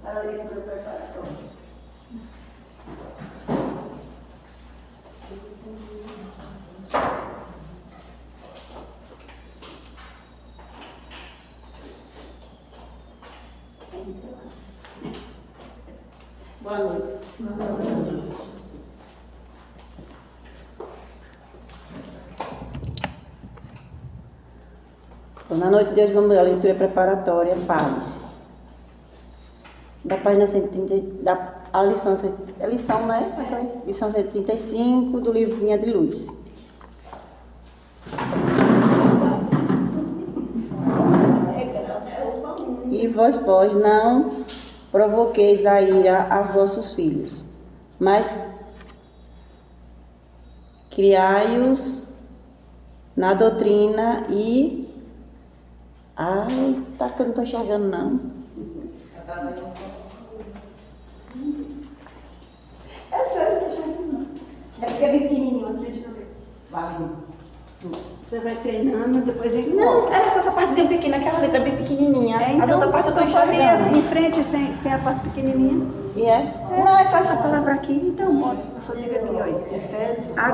para a leitura preparatória. Boa noite. Boa noite. Na noite de hoje vamos ler a leitura preparatória Paz. Da página 130, a lição, né? Lição 135 do livro Vinha de Luz. E vós, pois, não provoqueis a ira a vossos filhos, mas criai-os na doutrina e... Ai, tá que eu não estou enxergando, não. É sério, não estou enxergando, não. É porque é bem pequenininho, não deixa eu ver. Vale. Você vai treinando, depois vem... Não, é só essa partezinha pequena, aquela letra bem pequenininha. Então, as outras partes eu estou pode enxergando. ir em frente sem a parte pequenininha. E é? Não, é só essa palavra aqui. Então, bota, só diga aqui, ó, Efésios... A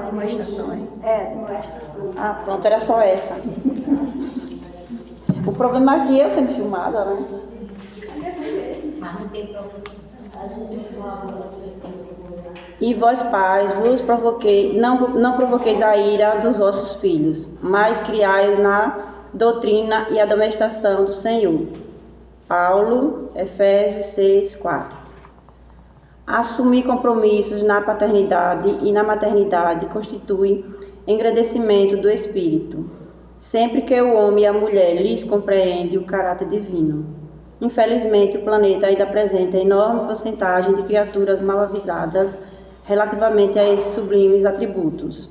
demonstração, demonstração. Ah, pronto, era só essa. O problema aqui é eu sendo filmada, né? Mas não tem problema. E vós, pais, vos provoquei, não provoqueis a ira dos vossos filhos, mas criai na doutrina e admoestação do Senhor. Paulo, Efésios 6, 4. Assumir compromissos na paternidade e na maternidade constitui engrandecimento do espírito, sempre que o homem e a mulher lhes compreendem o caráter divino. Infelizmente, o planeta ainda apresenta enorme porcentagem de criaturas mal avisadas relativamente a esses sublimes atributos.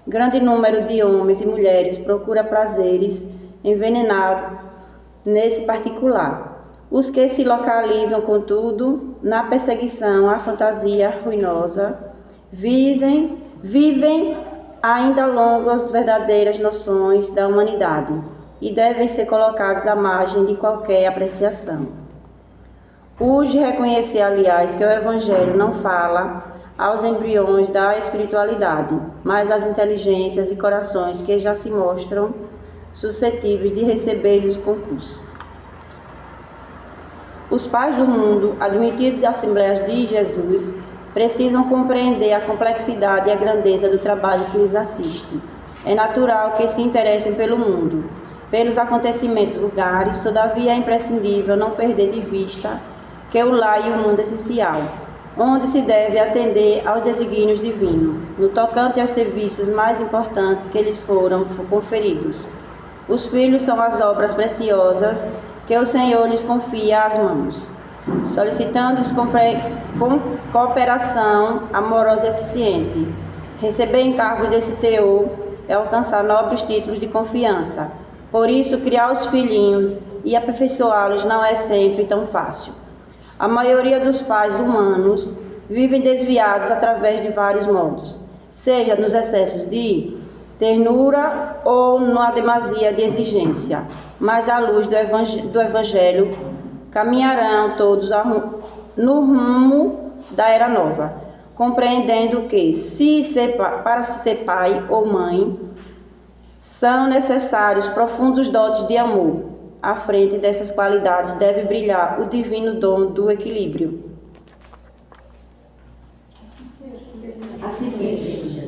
Grande número de homens e mulheres procura prazeres envenenados nesse particular. Os que se localizam, contudo, na perseguição à fantasia ruinosa, vivem ainda longo as verdadeiras noções da humanidade e devem ser colocados à margem de qualquer apreciação. Urge reconhecer, aliás, que o Evangelho não fala aos embriões da espiritualidade, mas às inteligências e corações que já se mostram suscetíveis de receber-lhes o concurso. Os pais do mundo, admitidos de Assembleias de Jesus, precisam compreender a complexidade e a grandeza do trabalho que lhes assiste. É natural que se interessem pelo mundo, pelos acontecimentos vulgares, todavia é imprescindível não perder de vista que o lar e o mundo é essencial, onde se deve atender aos desígnios divinos, no tocante aos serviços mais importantes que lhes foram conferidos. Os filhos são as obras preciosas que o Senhor lhes confia às mãos, solicitando-lhes cooperação amorosa e eficiente. Receber encargos desse teor é alcançar nobres títulos de confiança. Por isso, criar os filhinhos e aperfeiçoá-los não é sempre tão fácil. A maioria dos pais humanos vivem desviados através de vários modos, seja nos excessos de ternura ou na demasia de exigência, mas à luz do Evangelho caminharão todos no rumo da Era Nova, compreendendo que, para ser pai ou mãe, são necessários profundos dotes de amor. À frente dessas qualidades deve brilhar o divino dom do equilíbrio. Assim seja.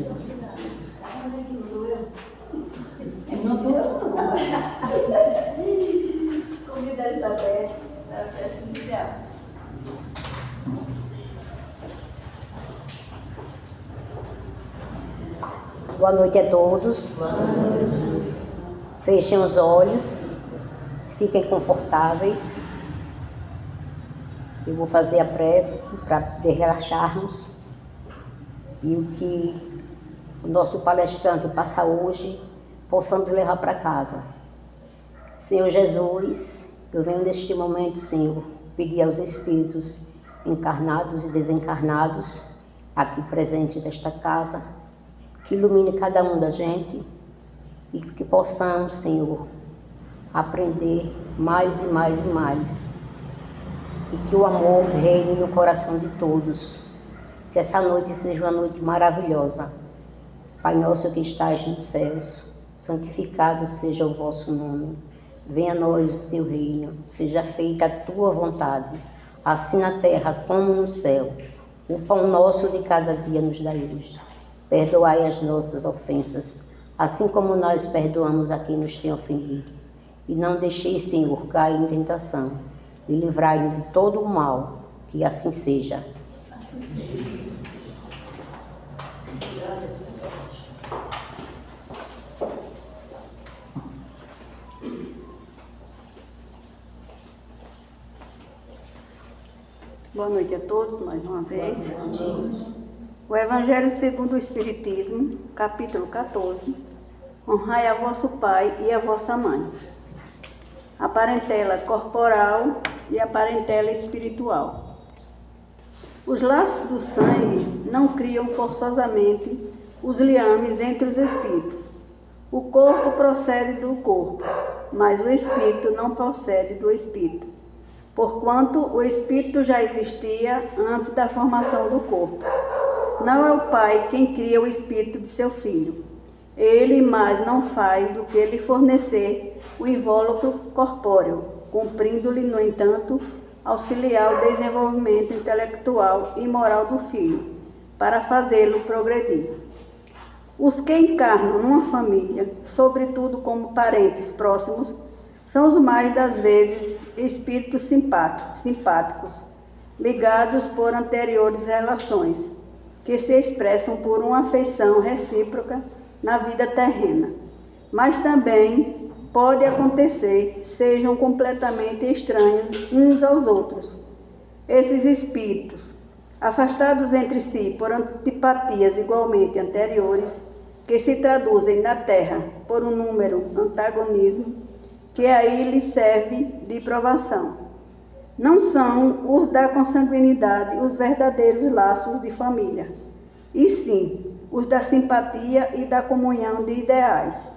Não estou, não. Convida a Elizabeth para a prece inicial. Boa noite a todos. Boa noite. Fechem os olhos, fiquem confortáveis. Eu vou fazer a prece para relaxarmos. E o que o nosso palestrante passa hoje, possamos levar para casa. Senhor Jesus, eu venho neste momento, Senhor, pedir aos espíritos encarnados e desencarnados aqui presentes desta casa, que ilumine cada um da gente e que possamos, Senhor, aprender mais e mais e mais. E que o amor reine no coração de todos. Que essa noite seja uma noite maravilhosa. Pai nosso que estás nos céus, santificado seja o vosso nome. Venha a nós o teu reino, seja feita a tua vontade, assim na terra como no céu. O pão nosso de cada dia nos dai hoje. Perdoai as nossas ofensas, assim como nós perdoamos a quem nos tem ofendido. E não deixeis, Senhor, cair em tentação, e livrai-nos de todo o mal, que assim seja. Boa noite a todos, mais uma vez. O Evangelho segundo o Espiritismo, capítulo 14. Honrai a vosso pai e a vossa mãe. A parentela corporal e a parentela espiritual. Os laços do sangue não criam forçosamente os liames entre os espíritos. O corpo procede do corpo, mas o espírito não procede do espírito, porquanto o espírito já existia antes da formação do corpo. Não é o pai quem cria o espírito de seu filho. Ele mais não faz do que lhe fornecer o invólucro corpóreo, cumprindo-lhe, no entanto, auxiliar o desenvolvimento intelectual e moral do filho, para fazê-lo progredir. Os que encarnam numa família, sobretudo como parentes próximos, são os mais das vezes espíritos simpáticos, ligados por anteriores relações, que se expressam por uma afeição recíproca na vida terrena. Mas também pode acontecer sejam completamente estranhos uns aos outros. Esses espíritos, afastados entre si por antipatias igualmente anteriores, que se traduzem na terra por um número antagonismo, que aí lhe serve de provação. Não são os da consanguinidade os verdadeiros laços de família, e sim os da simpatia e da comunhão de ideais,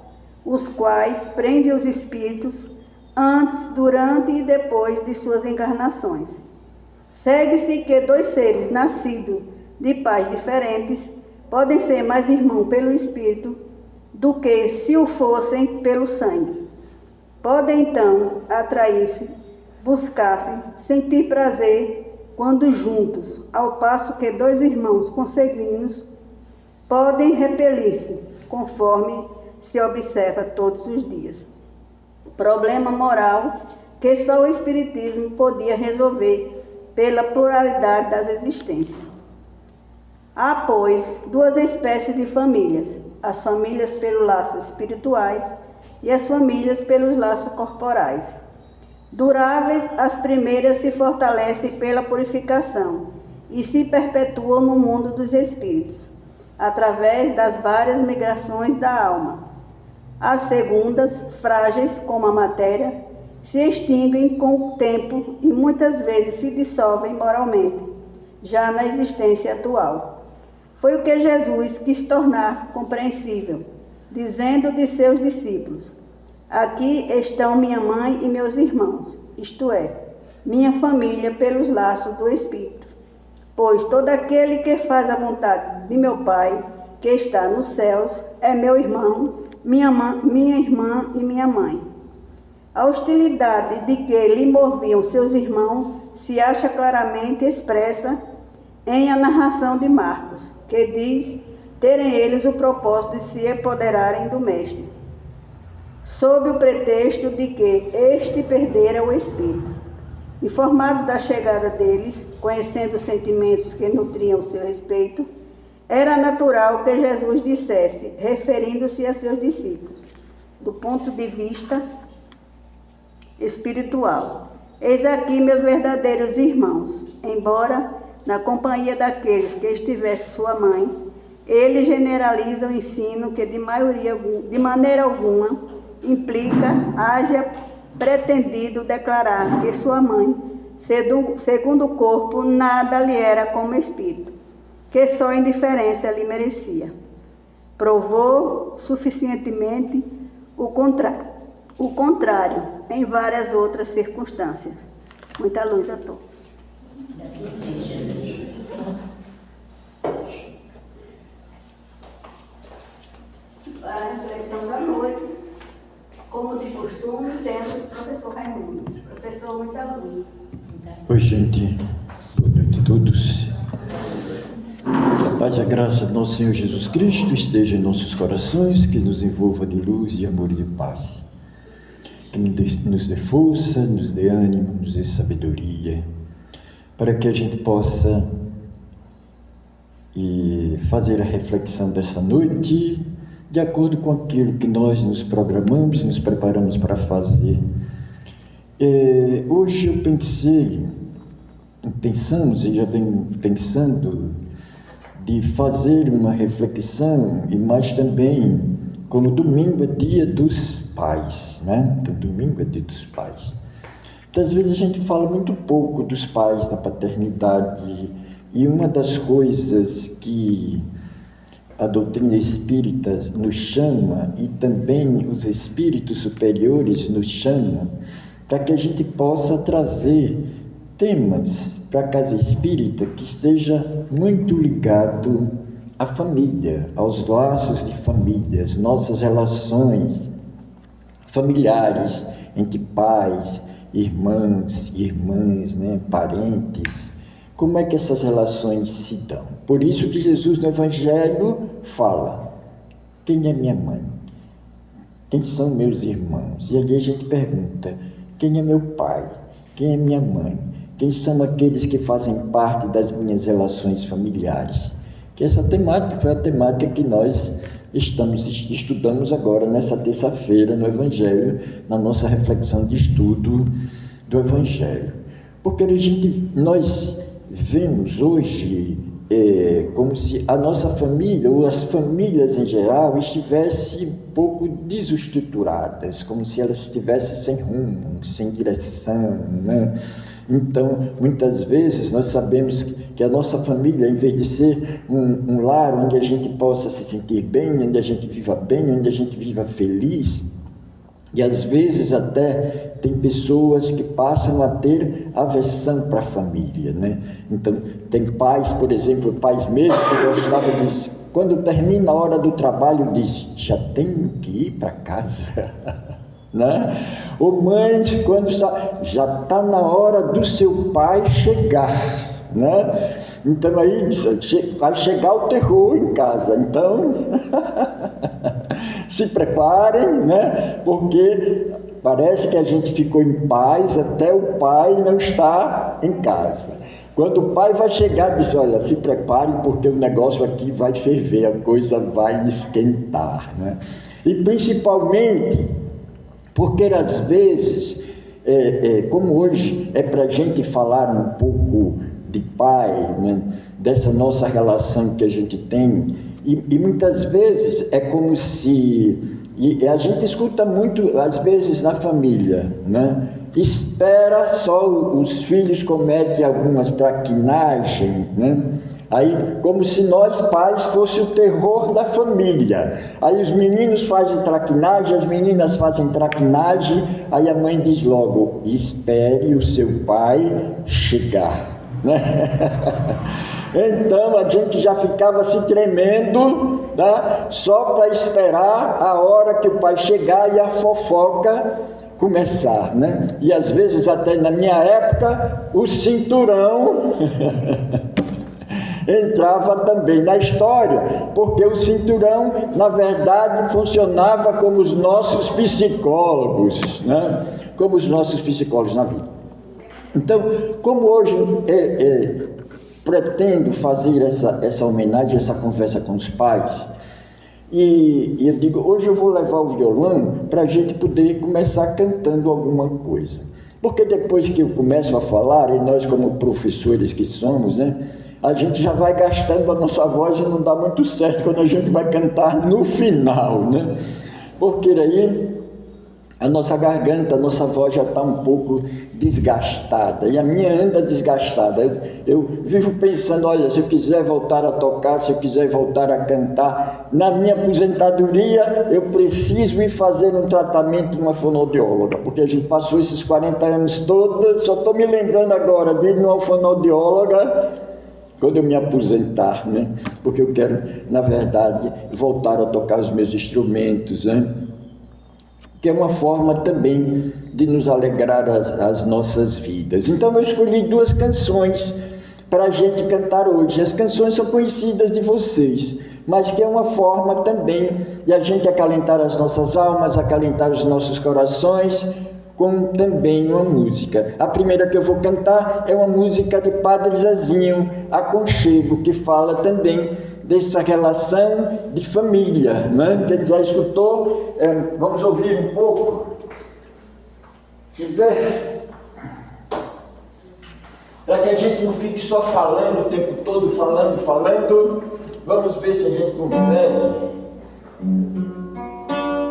os quais prendem os espíritos antes, durante e depois de suas encarnações. Segue-se que dois seres nascidos de pais diferentes podem ser mais irmãos pelo espírito do que se o fossem pelo sangue. Podem então atrair-se, buscar-se, sentir prazer quando juntos, ao passo que dois irmãos consanguíneos podem repelir-se, conforme se observa todos os dias. Problema moral que só o Espiritismo podia resolver pela pluralidade das existências. Há, pois, duas espécies de famílias: as famílias pelos laços espirituais e as famílias pelos laços corporais. Duráveis, as primeiras se fortalecem pela purificação e se perpetuam no mundo dos espíritos, através das várias migrações da alma. As segundas, frágeis como a matéria, se extinguem com o tempo e muitas vezes se dissolvem moralmente, já na existência atual. Foi o que Jesus quis tornar compreensível, dizendo de seus discípulos: aqui estão minha mãe e meus irmãos, isto é, minha família pelos laços do Espírito. Pois todo aquele que faz a vontade de meu Pai, que está nos céus, é meu irmão, minha irmã e minha mãe. A hostilidade de que lhe moviam seus irmãos se acha claramente expressa em a narração de Marcos, que diz terem eles o propósito de se apoderarem do Mestre, sob o pretexto de que este perdera o espírito. Informado da chegada deles, conhecendo os sentimentos que nutriam o seu respeito, era natural que Jesus dissesse, referindo-se a seus discípulos, do ponto de vista espiritual: eis aqui meus verdadeiros irmãos. Embora na companhia daqueles que estivesse sua mãe, ele generaliza o ensino que de maneira alguma implica haja pretendido declarar que sua mãe, segundo o corpo, nada lhe era como espírito, que só indiferença lhe merecia. Provou suficientemente o contrário. o contrário em várias outras circunstâncias. Muita luz a todos. Para a reflexão da noite, como de costume, temos o professor Raimundo. Professor, muita luz. Oi, gente. Boa noite a todos. Que a paz e a graça do nosso Senhor Jesus Cristo esteja em nossos corações, que nos envolva de luz e amor e de paz. Que nos dê força, nos dê ânimo, nos dê sabedoria, para que a gente possa fazer a reflexão dessa noite de acordo com aquilo que nós nos programamos, nos preparamos para fazer. Hoje eu pensamos e já venho pensando de fazer uma reflexão, e mais também, como domingo é dia dos pais, né? Então, domingo é dia dos pais. Muitas vezes a gente fala muito pouco dos pais, da paternidade, e uma das coisas que a doutrina espírita nos chama, e também os espíritos superiores nos chamam, para que a gente possa trazer temas para a casa espírita que esteja muito ligado à família, aos laços de família, as nossas relações familiares entre pais, irmãos, irmãs, né, parentes. Como é que essas relações se dão? Por isso que Jesus no Evangelho fala: quem é minha mãe? Quem são meus irmãos? E ali a gente pergunta: quem é meu pai? Quem é minha mãe? Quem são aqueles que fazem parte das minhas relações familiares? Que essa temática foi a temática que nós estudamos agora, nessa terça-feira, no Evangelho, na nossa reflexão de estudo do Evangelho. Porque nós vemos hoje como se a nossa família, ou as famílias em geral, estivessem um pouco desestruturadas, como se elas estivessem sem rumo, sem direção, né? Então, muitas vezes nós sabemos que a nossa família, em vez de ser um lar onde a gente possa se sentir bem, onde a gente viva bem, onde a gente viva feliz, e às vezes até tem pessoas que passam a ter aversão para a família, né? Então, tem pais, por exemplo, pais mesmo que gostavam de, quando termina a hora do trabalho, diz: já tenho que ir para casa. Né? Ou mães, quando já está na hora do seu pai chegar, né? Então aí vai chegar o terror em casa, então se preparem, né? Porque parece que a gente ficou em paz até o pai não estar em casa. Quando o pai vai chegar, diz: olha, se preparem porque o negócio aqui vai ferver, a coisa vai esquentar, né? E principalmente porque às vezes, como hoje é para a gente falar um pouco de pai, né, dessa nossa relação que a gente tem, e muitas vezes é como se, e a gente escuta muito, às vezes na família, né, espera só os filhos cometem algumas traquinagens, né? Aí, como se nós pais fosse o terror da família. Aí os meninos fazem traquinagem, as meninas fazem traquinagem, aí a mãe diz logo: espere o seu pai chegar, né? Então a gente já ficava se tremendo, né? Só para esperar a hora que o pai chegar e a fofoca começar, né? E às vezes até na minha época o cinturão entrava também na história, porque o cinturão, na verdade, funcionava como os nossos psicólogos, né? Como os nossos psicólogos na vida. Então, como hoje pretendo fazer essa homenagem, essa conversa com os pais, e eu digo, hoje eu vou levar o violão para a gente poder começar cantando alguma coisa. Porque depois que eu começo a falar, e nós como professores que somos, né, a gente já vai gastando a nossa voz e não dá muito certo quando a gente vai cantar no final, né? Porque aí a nossa garganta, a nossa voz já está um pouco desgastada, e a minha anda desgastada. Eu vivo pensando, olha, se eu quiser voltar a tocar, se eu quiser voltar a cantar, na minha aposentadoria eu preciso ir fazer um tratamento numa fonoaudióloga, porque a gente passou esses 40 anos todos, só estou me lembrando agora de ir numa fonoaudióloga quando eu me aposentar, né? Porque eu quero, na verdade, voltar a tocar os meus instrumentos, né? Que é uma forma também de nos alegrar as nossas vidas. Então eu escolhi 2 canções para a gente cantar hoje. As canções são conhecidas de vocês, mas que é uma forma também de a gente acalentar as nossas almas, acalentar os nossos corações, com também uma música. A primeira que eu vou cantar é uma música de Padre Zezinho, Aconchego, que fala também dessa relação de família, né? Que já escutou, vamos ouvir um pouco, para que a gente não fique só falando o tempo todo, falando, vamos ver se a gente consegue.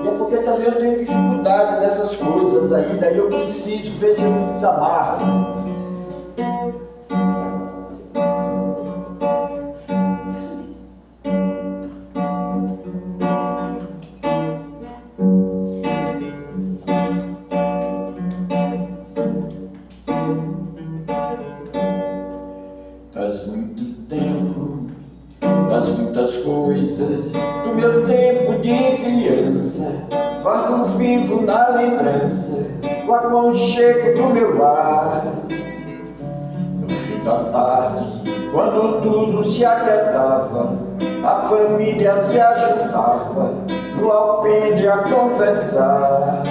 E é porque também eu tenho dificuldade nessas coisas aí, daí eu preciso ver se eu me desamarro. Faz muito tempo, das muitas coisas do meu tempo de criança, guardo vivo na lembrança o aconchego do meu lar. No fim da tarde, quando tudo se aquietava, a família se ajuntava no alpendre a conversar.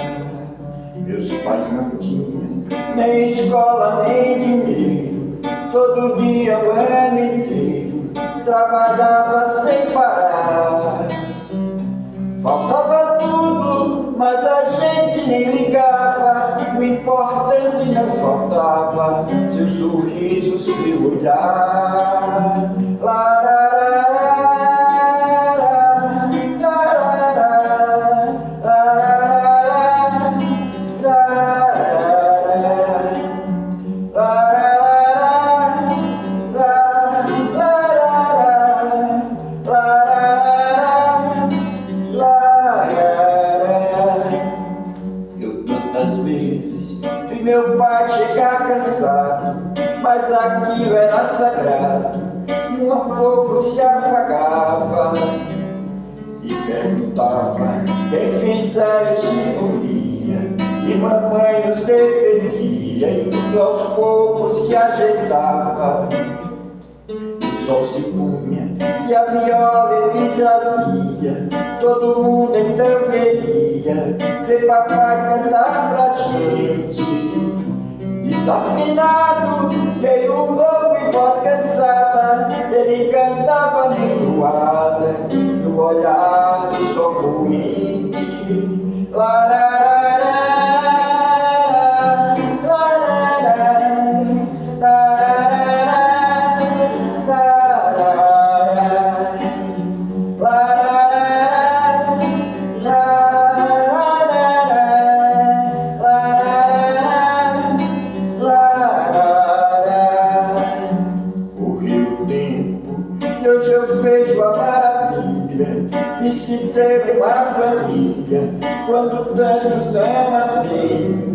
Meus pais não tinham nem escola nem dinheiro, todo dia o ano inteiro trabalhava sem parar. Faltava tudo, mas a gente nem ligava, o importante não faltava, seu sorriso, seu olhar. Meu pai chegar cansado, mas aquilo era sagrado, e um a pouco se apagava, e perguntava quem fizesse morria, e mamãe nos defendia, e tudo aos poucos se ajeitava. O sol se punha e a viola ele trazia, todo mundo então queria ver papai cantar pra gente. Desafinado, meio louco e voz cansada, ele cantava minuadas no olhar do sol poente. Hoje eu vejo a maravilha que se teve uma família quando tantos não a têm.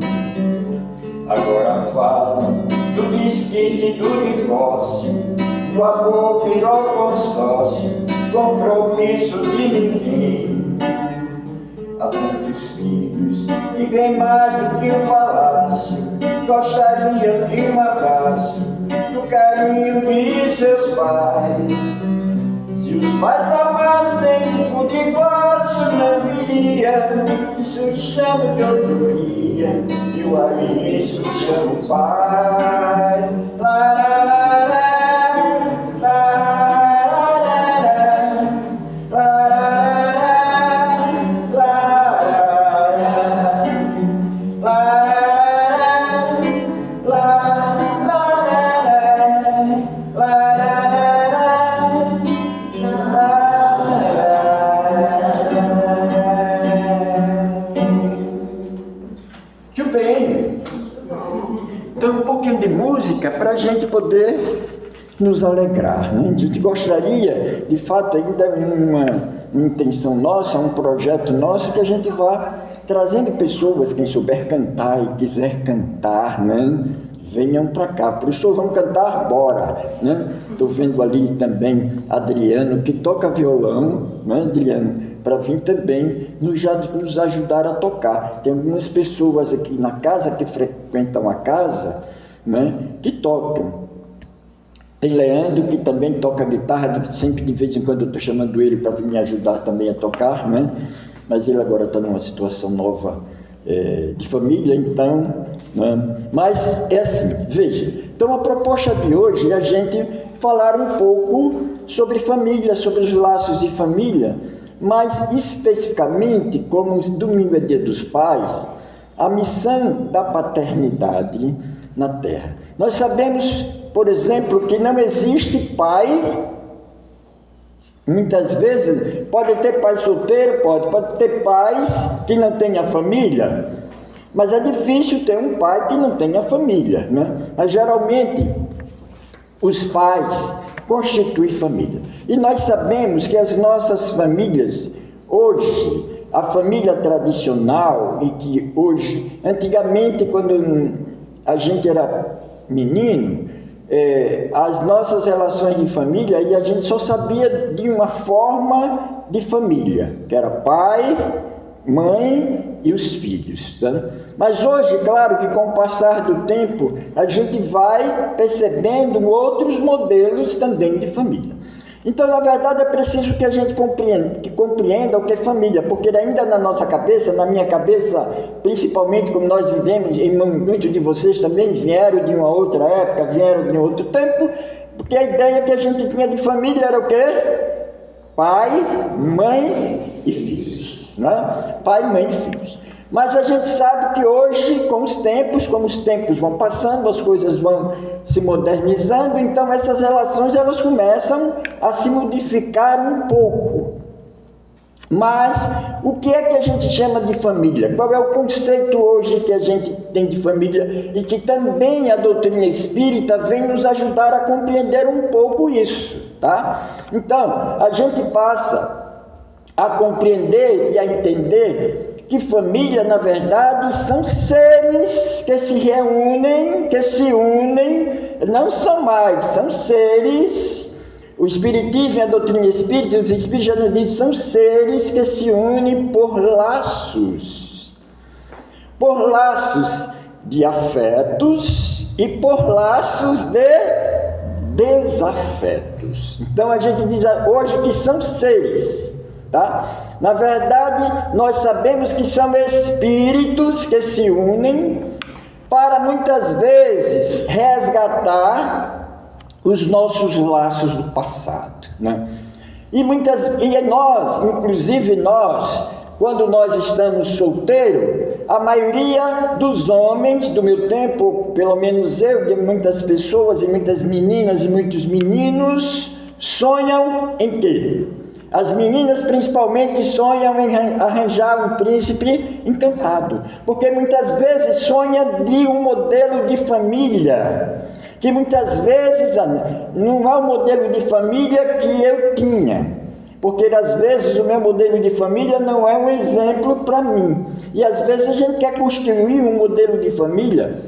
Agora falam do desquite e do divórcio, do amor virou consórcio, compromisso de ninguém. Há tantos filhos e bem mais do que um palácio gostariam de um abraço, do carinho de seus pais. Se os pais amassem, o divórcio não viria. Isso chamo de utopia, eu a isso chamo paz. bem. Então, um pouquinho de música para a gente poder nos alegrar, né? A gente gostaria, de fato, ainda uma intenção nossa, um projeto nosso, que a gente vá trazendo pessoas, quem souber cantar e quiser cantar, né? Venham para cá. Professor, vamos cantar? Bora, né? Estou vendo ali também Adriano, que toca violão, né, Adriano? Para vir também nos ajudar a tocar. Tem algumas pessoas aqui na casa que frequentam a casa, né, que tocam. Tem Leandro, que também toca guitarra, sempre de vez em quando eu estou chamando ele para vir me ajudar também a tocar, né? Mas ele agora está numa situação nova de família, então, né? Mas é assim, veja, então a proposta de hoje é a gente falar um pouco sobre família, sobre os laços de família, mas especificamente, como domingo é Dia dos Pais, a missão da paternidade na Terra. Nós sabemos, por exemplo, que não existe pai, muitas vezes, pode ter pai solteiro, pode ter pais que não tenham família, mas é difícil ter um pai que não tenha família, né? Mas geralmente os pais constituem família. E nós sabemos que as nossas famílias, hoje, a família tradicional, e que hoje, antigamente, quando a gente era menino, as nossas relações de família, e a gente só sabia de uma forma de família, que era pai, mãe e os filhos, tá? Mas hoje, claro que com o passar do tempo, a gente vai percebendo outros modelos também de família. Então, na verdade, é preciso que a gente compreenda o que é família, porque ainda na nossa cabeça, na minha cabeça, principalmente como nós vivemos, e muitos de vocês também vieram de uma outra época, vieram de um outro tempo, porque a ideia que a gente tinha de família era o quê? Pai, mãe e filhos, né? Pai, mãe e filhos. Mas a gente sabe que hoje, como os tempos vão passando, as coisas vão se modernizando, então essas relações elas começam a se modificar um pouco. Mas o que é que a gente chama de família? Qual é o conceito hoje que a gente tem de família e que também a doutrina espírita vem nos ajudar a compreender um pouco isso, tá? Então, a gente passa a compreender e a entender que família, na verdade, são seres que se reúnem, que se unem, não são mais, são seres. O Espiritismo e a doutrina espírita, os Espíritos já nos dizem, são seres que se unem por laços de afetos e por laços de desafetos. Então a gente diz hoje que são seres, tá? Na verdade, nós sabemos que são espíritos que se unem para muitas vezes resgatar os nossos laços do passado, né? E nós, inclusive nós, quando nós estamos solteiros, a maioria dos homens do meu tempo, pelo menos eu, de muitas pessoas e muitas meninas e muitos meninos, sonham em quê? As meninas principalmente sonham em arranjar um príncipe encantado, porque muitas vezes sonha de um modelo de família, que muitas vezes não é o modelo de família que eu tinha, porque às vezes o meu modelo de família não é um exemplo para mim, e às vezes a gente quer construir um modelo de família,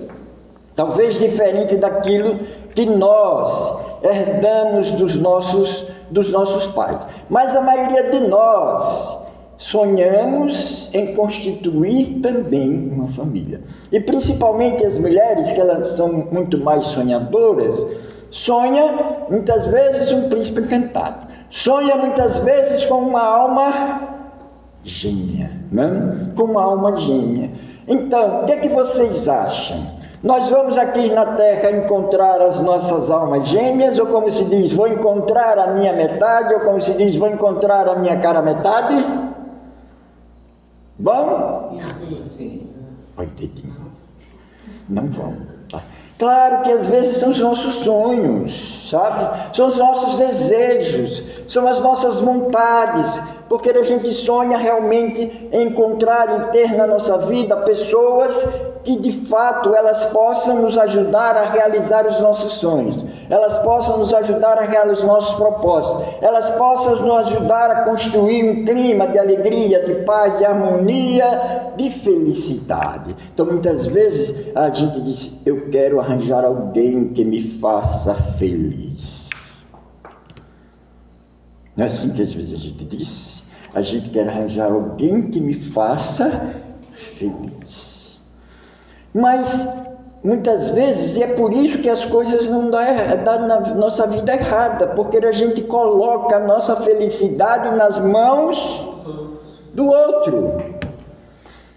talvez diferente daquilo que nós herdamos dos nossos pais. Mas a maioria de nós sonhamos em constituir também uma família. E principalmente as mulheres, que elas são muito mais sonhadoras, sonha muitas vezes um príncipe encantado. Sonha muitas vezes com uma alma gêmea, né? Com uma alma gêmea. Então, o que é que vocês acham? Nós vamos aqui na Terra encontrar as nossas almas gêmeas, ou como se diz, vou encontrar a minha metade, ou como se diz, vou encontrar a minha cara metade? Vão? Oi, dedinho. Não vão, tá? Claro que às vezes são os nossos sonhos, sabe? São os nossos desejos, são as nossas vontades, porque a gente sonha realmente em encontrar e ter na nossa vida pessoas que de fato elas possam nos ajudar a realizar os nossos sonhos, elas possam nos ajudar a realizar os nossos propósitos, elas possam nos ajudar a construir um clima de alegria, de paz, de harmonia, de felicidade. Então muitas vezes a gente diz: eu quero arranjar alguém que me faça feliz. Não é assim que às vezes a gente diz? A gente quer arranjar alguém que me faça feliz. Mas muitas vezes, e é por isso que as coisas não dão na nossa vida errada, porque a gente coloca a nossa felicidade nas mãos do outro,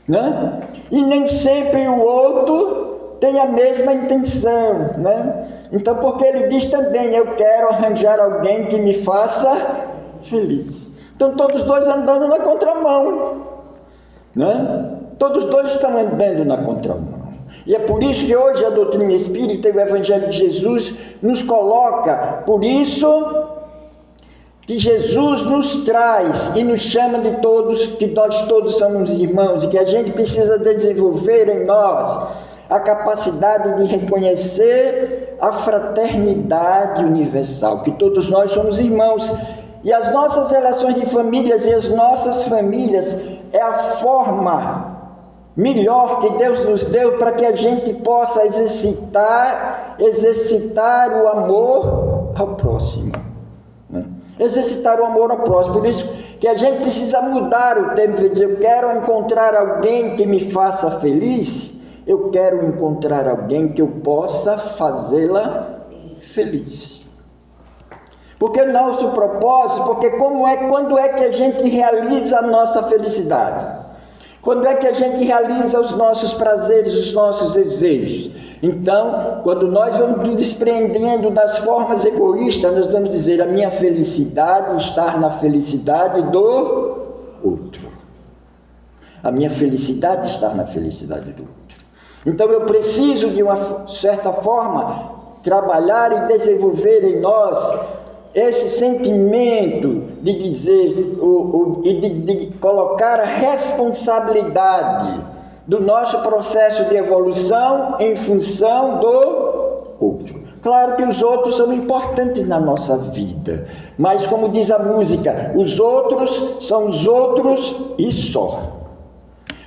né? E nem sempre o outro tem a mesma intenção, né? Então, porque ele diz também: eu quero arranjar alguém que me faça feliz. Então todos dois andando na contramão, né? Todos dois estão andando na contramão. E é por isso que hoje a doutrina espírita e o Evangelho de Jesus nos coloca, por isso que Jesus nos traz e nos chama de todos, que nós todos somos irmãos, e que a gente precisa desenvolver em nós a capacidade de reconhecer a fraternidade universal, que todos nós somos irmãos. E as nossas relações de famílias e as nossas famílias é a forma melhor que Deus nos deu para que a gente possa exercitar o amor ao próximo, né? Exercitar o amor ao próximo. Por isso que a gente precisa mudar o termo de dizer: eu quero encontrar alguém que me faça feliz. Eu quero encontrar alguém que eu possa fazê-la feliz. Porque o nosso propósito, porque quando é que a gente realiza a nossa felicidade? Quando é que a gente realiza os nossos prazeres, os nossos desejos? Então, quando nós vamos nos desprendendo das formas egoístas, nós vamos dizer: a minha felicidade está na felicidade do outro. A minha felicidade está na felicidade do outro. Então eu preciso, de uma certa forma, trabalhar e desenvolver em nós esse sentimento de dizer de colocar a responsabilidade do nosso processo de evolução em função do outro. Claro que os outros são importantes na nossa vida, mas como diz a música, os outros são os outros e só.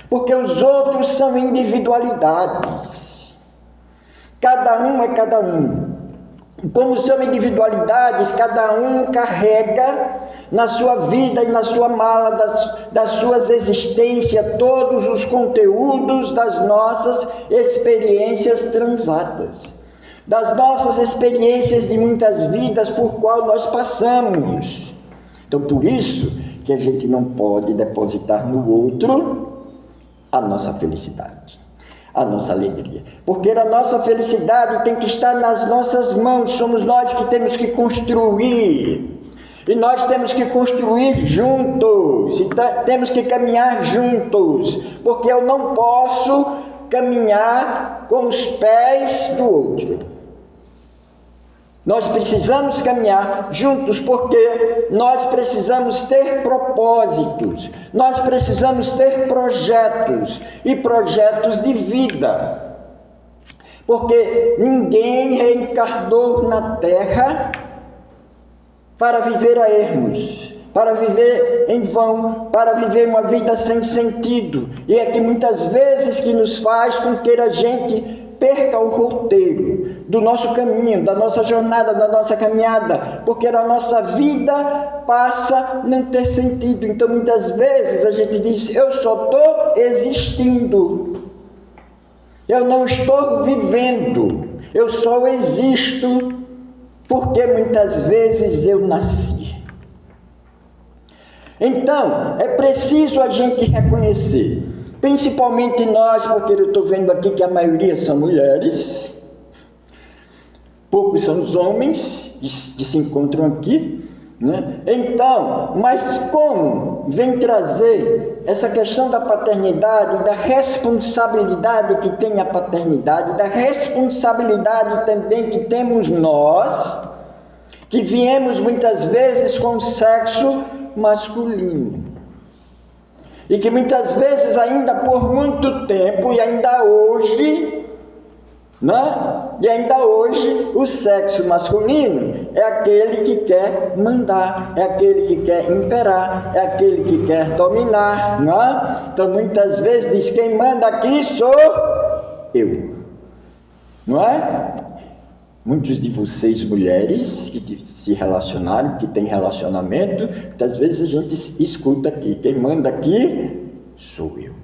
Porque os outros são individualidades. Cada um é cada um. Como são individualidades, cada um carrega na sua vida e na sua mala das suas existências todos os conteúdos das nossas experiências transatas, das nossas experiências de muitas vidas por qual nós passamos. Então, por isso que a gente não pode depositar no outro a nossa felicidade, a nossa alegria, porque a nossa felicidade tem que estar nas nossas mãos. Somos nós que temos que construir, e nós temos que construir juntos, e temos que caminhar juntos, porque eu não posso caminhar com os pés do outro. Nós precisamos caminhar juntos, porque nós precisamos ter propósitos, nós precisamos ter projetos, e projetos de vida, porque ninguém reencarnou na Terra para viver a ermos, para viver em vão, para viver uma vida sem sentido. E é que muitas vezes que nos faz com que a gente perca o roteiro do nosso caminho, da nossa jornada, da nossa caminhada, porque a nossa vida passa a não ter sentido. Então muitas vezes a gente diz: eu só estou existindo, eu não estou vivendo, eu só existo, porque muitas vezes eu nasci. Então é preciso a gente reconhecer, principalmente nós, porque eu estou vendo aqui que a maioria são mulheres, poucos são os homens que se encontram aqui, né? Então, mas como vem trazer essa questão da paternidade, da responsabilidade que tem a paternidade, da responsabilidade também que temos nós, que viemos muitas vezes com o sexo masculino. E que muitas vezes, ainda por muito tempo, e ainda hoje, né? E ainda hoje, o sexo masculino é aquele que quer mandar, é aquele que quer imperar, é aquele que quer dominar, né? Então, muitas vezes diz: quem manda aqui sou eu, não é? Muitos de vocês, mulheres, que se relacionaram, que têm relacionamento, muitas vezes a gente escuta aqui: quem manda aqui sou eu.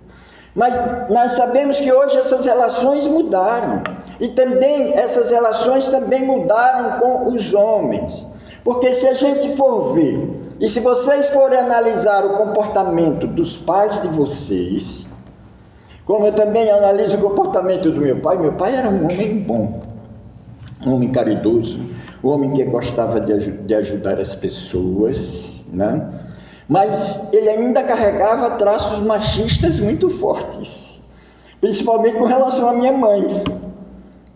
Mas nós sabemos que hoje essas relações mudaram. E também essas relações também mudaram com os homens. Porque se a gente for ver, e se vocês forem analisar o comportamento dos pais de vocês, como eu também analiso o comportamento do meu pai era um homem bom, um homem caridoso, um homem que gostava de ajudar as pessoas, né? Mas ele ainda carregava traços machistas muito fortes, principalmente com relação à minha mãe,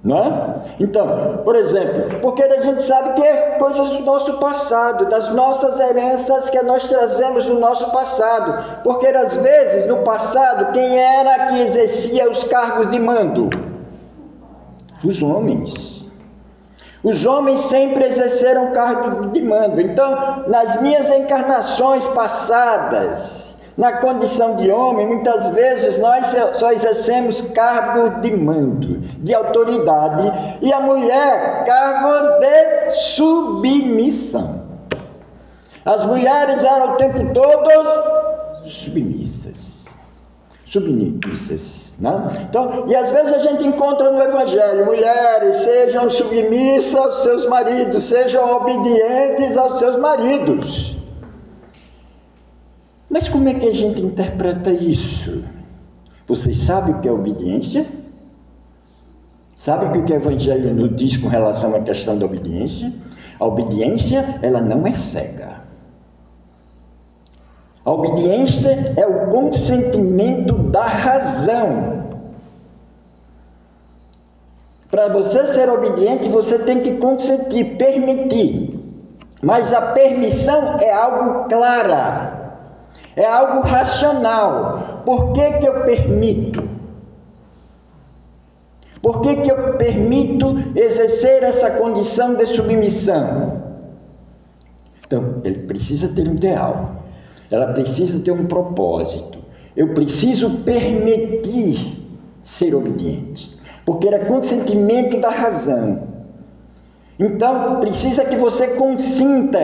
né? Então, por exemplo, porque a gente sabe que é coisas do nosso passado, das nossas heranças que nós trazemos do nosso passado, porque às vezes no passado quem era que exercia os cargos de mando? Os homens. Os homens sempre exerceram cargo de mando. Então, nas minhas encarnações passadas, na condição de homem, muitas vezes nós só exercemos cargo de mando, de autoridade, e a mulher, cargos de submissão. As mulheres eram o tempo todo submissas, né? Então, e às vezes a gente encontra no Evangelho: mulheres, sejam submissas aos seus maridos, sejam obedientes aos seus maridos. Mas como é que a gente interpreta isso? Vocês sabem o que é obediência? Sabem o que o Evangelho nos diz com relação à questão da obediência? A obediência, ela não é cega. A obediência é o consentimento da razão. Para você ser obediente, você tem que consentir, permitir. Mas a permissão é algo clara, é algo racional. Por que que eu permito? Por que que eu permito exercer essa condição de submissão? Então, ele precisa ter um ideal. Ela precisa ter um propósito. Eu preciso permitir ser obediente, porque é consentimento da razão. Então, precisa que você consinta,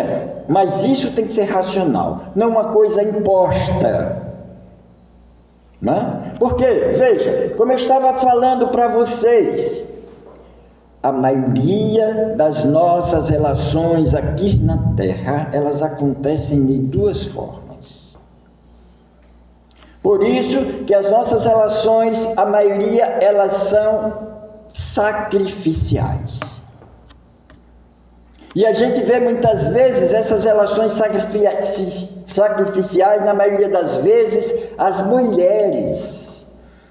mas isso tem que ser racional, não uma coisa imposta. Né? Porque, veja, como eu estava falando para vocês, a maioria das nossas relações aqui na Terra, elas acontecem de duas formas. Por isso que as nossas relações, a maioria, elas são sacrificiais. E a gente vê muitas vezes essas relações sacrificiais, na maioria das vezes, as mulheres,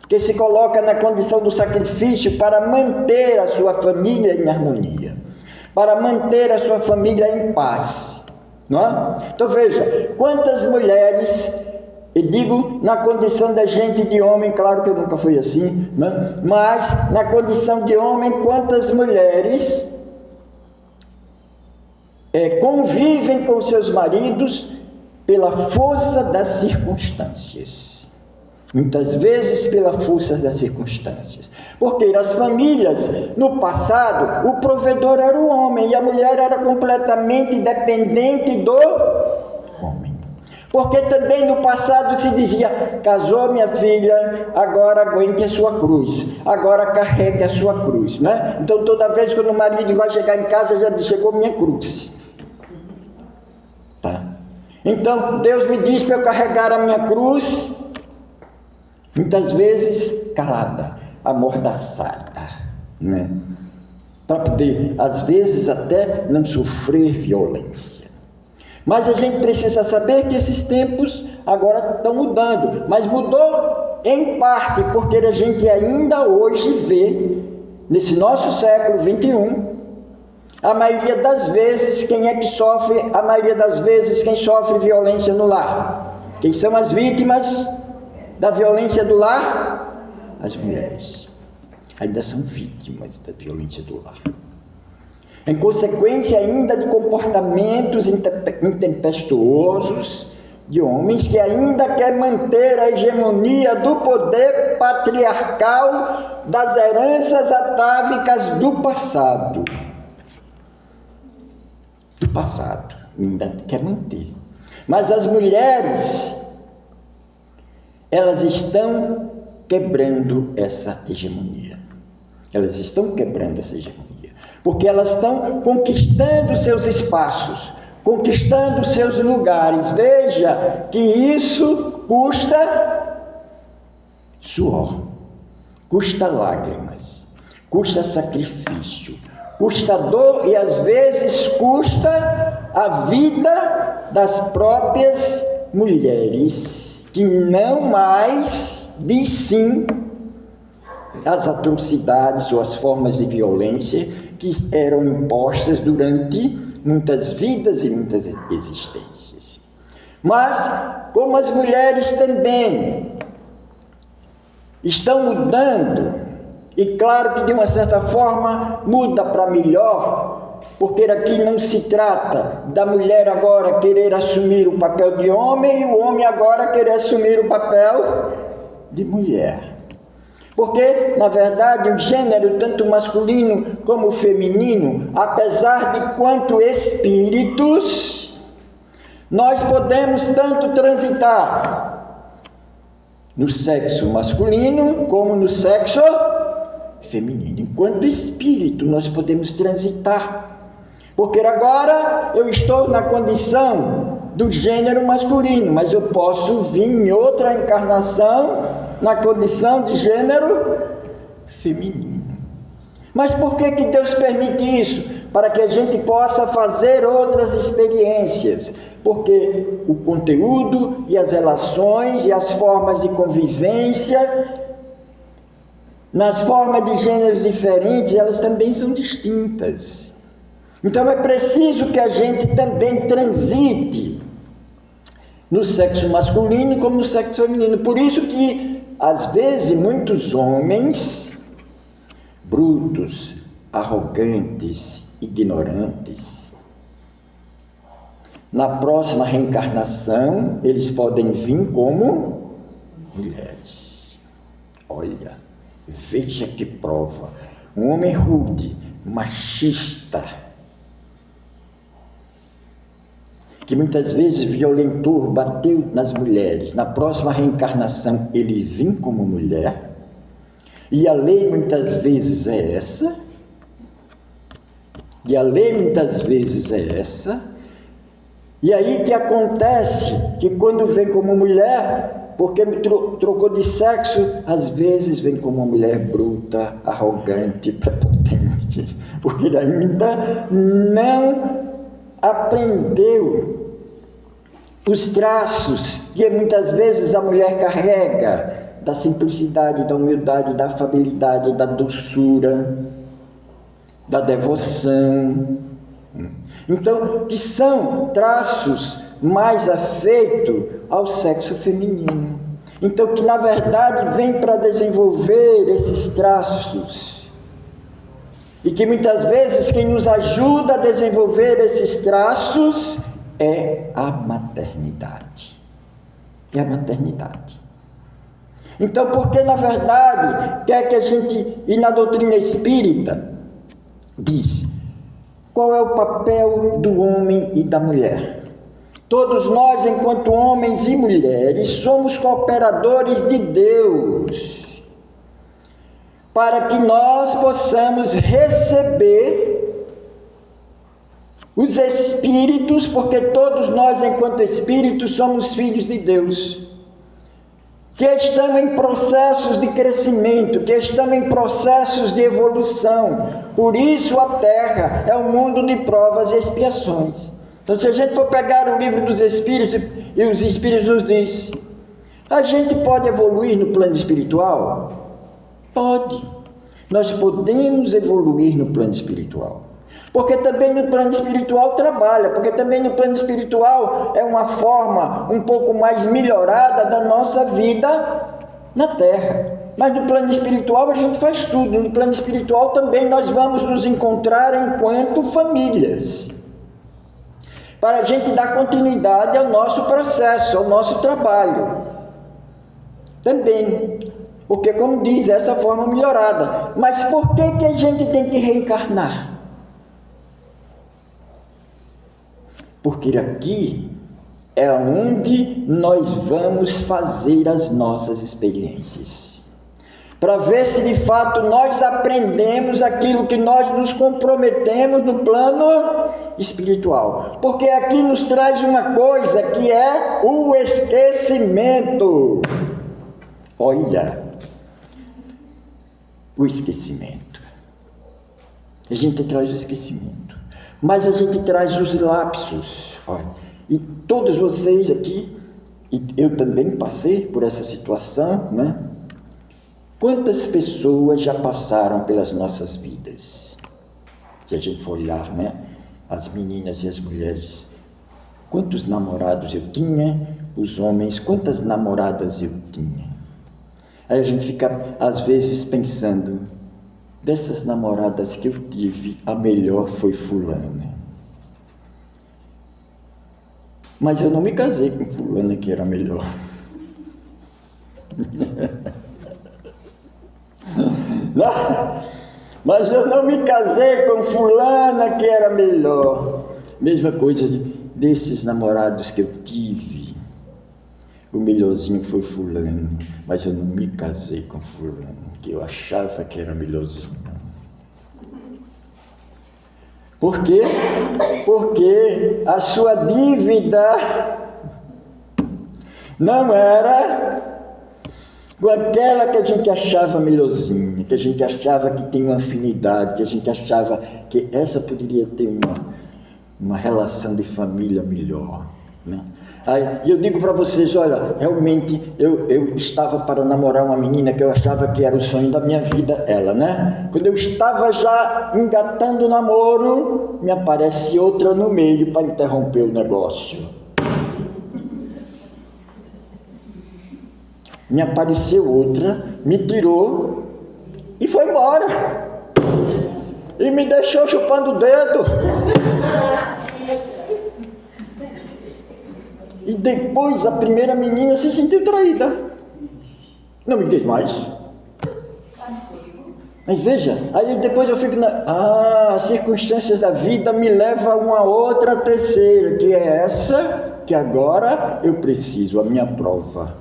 que se colocam na condição do sacrifício para manter a sua família em harmonia, para manter a sua família em paz. Não é? Então veja, quantas mulheres... E digo na condição da gente de homem, claro que eu nunca fui assim, né? Mas na condição de homem, quantas mulheres convivem com seus maridos pela força das circunstâncias. Muitas vezes pela força das circunstâncias. Porque as famílias, no passado, o provedor era o homem e a mulher era completamente dependente do homem. Porque também no passado se dizia: casou minha filha, agora aguente a sua cruz, agora carregue a sua cruz, né? Então toda vez que o marido vai chegar em casa, já chegou minha cruz. Tá? Então Deus me diz para eu carregar a minha cruz, muitas vezes calada, amordaçada, né? Para poder, às vezes, até não sofrer violência. Mas a gente precisa saber que esses tempos agora estão mudando. Mas mudou em parte, porque a gente ainda hoje vê, nesse nosso século 21, a maioria das vezes, quem é que sofre? A maioria das vezes, quem sofre violência no lar? Quem são as vítimas da violência do lar? As mulheres. Ainda são vítimas da violência do lar. Em consequência ainda de comportamentos intempestuosos de homens que ainda querem manter a hegemonia do poder patriarcal das heranças atávicas do passado. Do passado, ainda quer manter. Mas as mulheres, elas estão quebrando essa hegemonia. Elas estão quebrando essa hegemonia. Porque elas estão conquistando seus espaços, conquistando seus lugares. Veja que isso custa suor, custa lágrimas, custa sacrifício, custa dor e às vezes custa a vida das próprias mulheres, que não mais diz sim às atrocidades ou às formas de violência que eram impostas durante muitas vidas e muitas existências. Mas, como as mulheres também estão mudando, e claro que de uma certa forma muda para melhor, porque aqui não se trata da mulher agora querer assumir o papel de homem e o homem agora querer assumir o papel de mulher. Porque, na verdade, o gênero, tanto masculino como feminino, apesar de quanto espíritos, nós podemos tanto transitar no sexo masculino como no sexo feminino. Enquanto espírito, nós podemos transitar. Porque agora eu estou na condição do gênero masculino, mas eu posso vir em outra encarnação na condição de gênero feminino. Mas por que Deus permite isso? Para que a gente possa fazer outras experiências. Porque o conteúdo e as relações e as formas de convivência, nas formas de gêneros diferentes, elas também são distintas. Então é preciso que a gente também transite no sexo masculino como no sexo feminino. Por isso que às vezes, muitos homens brutos, arrogantes, ignorantes, na próxima reencarnação, eles podem vir como mulheres. Olha, veja que prova. Um homem rude, machista, que muitas vezes violentou, bateu nas mulheres, na próxima reencarnação ele vem como mulher, e a lei muitas vezes é essa, e aí que acontece que quando vem como mulher, porque trocou de sexo, às vezes vem como uma mulher bruta, arrogante, prepotente, porque ainda não aprendeu os traços que muitas vezes a mulher carrega, da simplicidade, da humildade, da afabilidade, da doçura, da devoção. Então, que são traços mais afeitos ao sexo feminino. Então, que na verdade vem para desenvolver esses traços. E que muitas vezes quem nos ajuda a desenvolver esses traços é a maternidade. É a maternidade. Então, porque na verdade, quer que a gente, e na doutrina espírita, diz, qual é o papel do homem e da mulher? Todos nós, enquanto homens e mulheres, somos cooperadores de Deus, para que nós possamos receber os espíritos, porque todos nós, enquanto espíritos, somos filhos de Deus, que estamos em processos de crescimento, que estamos em processos de evolução. Por isso a Terra é um mundo de provas e expiações. Então, se a gente for pegar o livro dos Espíritos, e os Espíritos nos diz, a gente pode evoluir no plano espiritual? Pode. Nós podemos evoluir no plano espiritual. Porque também no plano espiritual trabalha, porque também no plano espiritual é uma forma um pouco mais melhorada da nossa vida na Terra. Mas no plano espiritual a gente faz tudo. No plano espiritual também nós vamos nos encontrar enquanto famílias, para a gente dar continuidade ao nosso processo, ao nosso trabalho. Também, porque como diz, essa forma melhorada. Mas por que a gente tem que reencarnar? Porque aqui é onde nós vamos fazer as nossas experiências, para ver se de fato nós aprendemos aquilo que nós nos comprometemos no plano espiritual. Porque aqui nos traz uma coisa que é o esquecimento. Olha, o esquecimento. A gente traz o esquecimento, mas a gente traz os lapsos. Olha, e todos vocês aqui, e eu também passei por essa situação, né? Quantas pessoas já passaram pelas nossas vidas? Se a gente for olhar, né? As meninas e as mulheres, quantos namorados eu tinha, os homens, quantas namoradas eu tinha. Aí a gente fica, às vezes, pensando, dessas namoradas que eu tive, a melhor foi fulana. Mas eu não me casei com fulana que era melhor. Não, mas eu não me casei com fulana que era melhor. Mesma coisa desses namorados que eu tive. O melhorzinho foi fulano, mas eu não me casei com fulano, que eu achava que era melhorzinho. Por quê? Porque a sua dívida não era com aquela que a gente achava melhorzinha, que a gente achava que tem uma afinidade, que a gente achava que essa poderia ter uma relação de família melhor, né? Aí eu digo para vocês, olha, realmente eu estava para namorar uma menina que eu achava que era o sonho da minha vida, ela, né? Quando eu estava já engatando o namoro, me aparece outra no meio para interromper o negócio. Me apareceu outra, me tirou e foi embora. E me deixou chupando o dedo. E depois a primeira menina se sentiu traída. Não me quis mais. Mas veja, aí depois eu fico as circunstâncias da vida me levam a uma outra terceira, que é essa que agora eu preciso, a minha prova,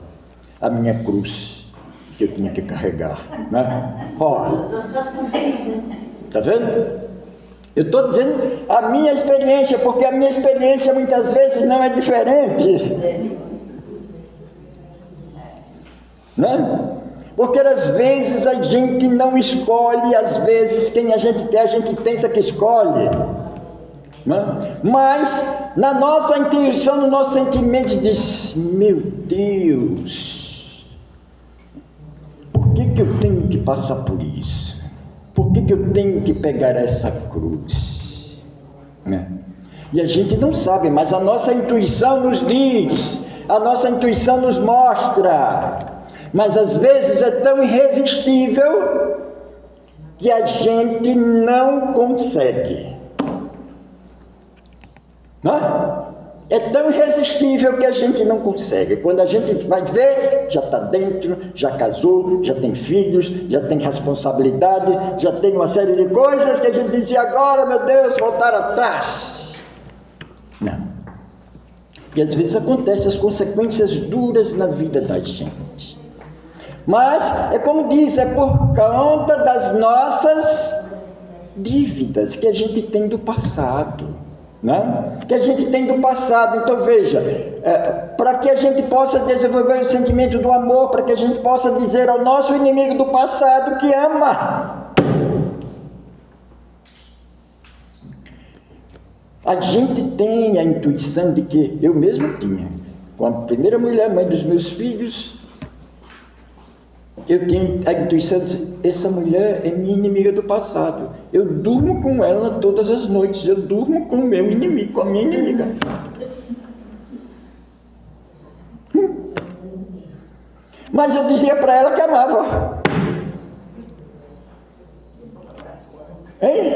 a minha cruz, que eu tinha que carregar, né? Olha, tá vendo? Eu estou dizendo a minha experiência, porque a minha experiência muitas vezes não é diferente. Né? Porque às vezes a gente não escolhe, às vezes quem a gente quer, a gente pensa que escolhe. Né? Mas na nossa intuição, no nosso sentimento, diz, meu Deus, por que eu tenho que passar por isso? Por que eu tenho que pegar essa cruz? Né? E a gente não sabe, mas a nossa intuição nos diz, a nossa intuição nos mostra, mas às vezes é tão irresistível que a gente não consegue. Né? É tão irresistível que a gente não consegue. Quando a gente vai ver, já está dentro, já casou, já tem filhos, já tem responsabilidade, já tem uma série de coisas que a gente dizia agora, meu Deus, voltar atrás. Não. E às vezes acontecem as consequências duras na vida da gente. Mas, é como diz, é por conta das nossas dívidas que a gente tem do passado. Né? Que a gente tem do passado. Então veja, para que a gente possa desenvolver o sentimento do amor, para que a gente possa dizer ao nosso inimigo do passado que ama. A gente tem a intuição de que eu mesmo tinha, com a primeira mulher, mãe dos meus filhos, eu tenho a intuição de dizer, essa mulher é minha inimiga do passado. Eu durmo com ela todas as noites, eu durmo com o meu inimigo, com a minha inimiga. Mas eu dizia para ela que amava. Hein?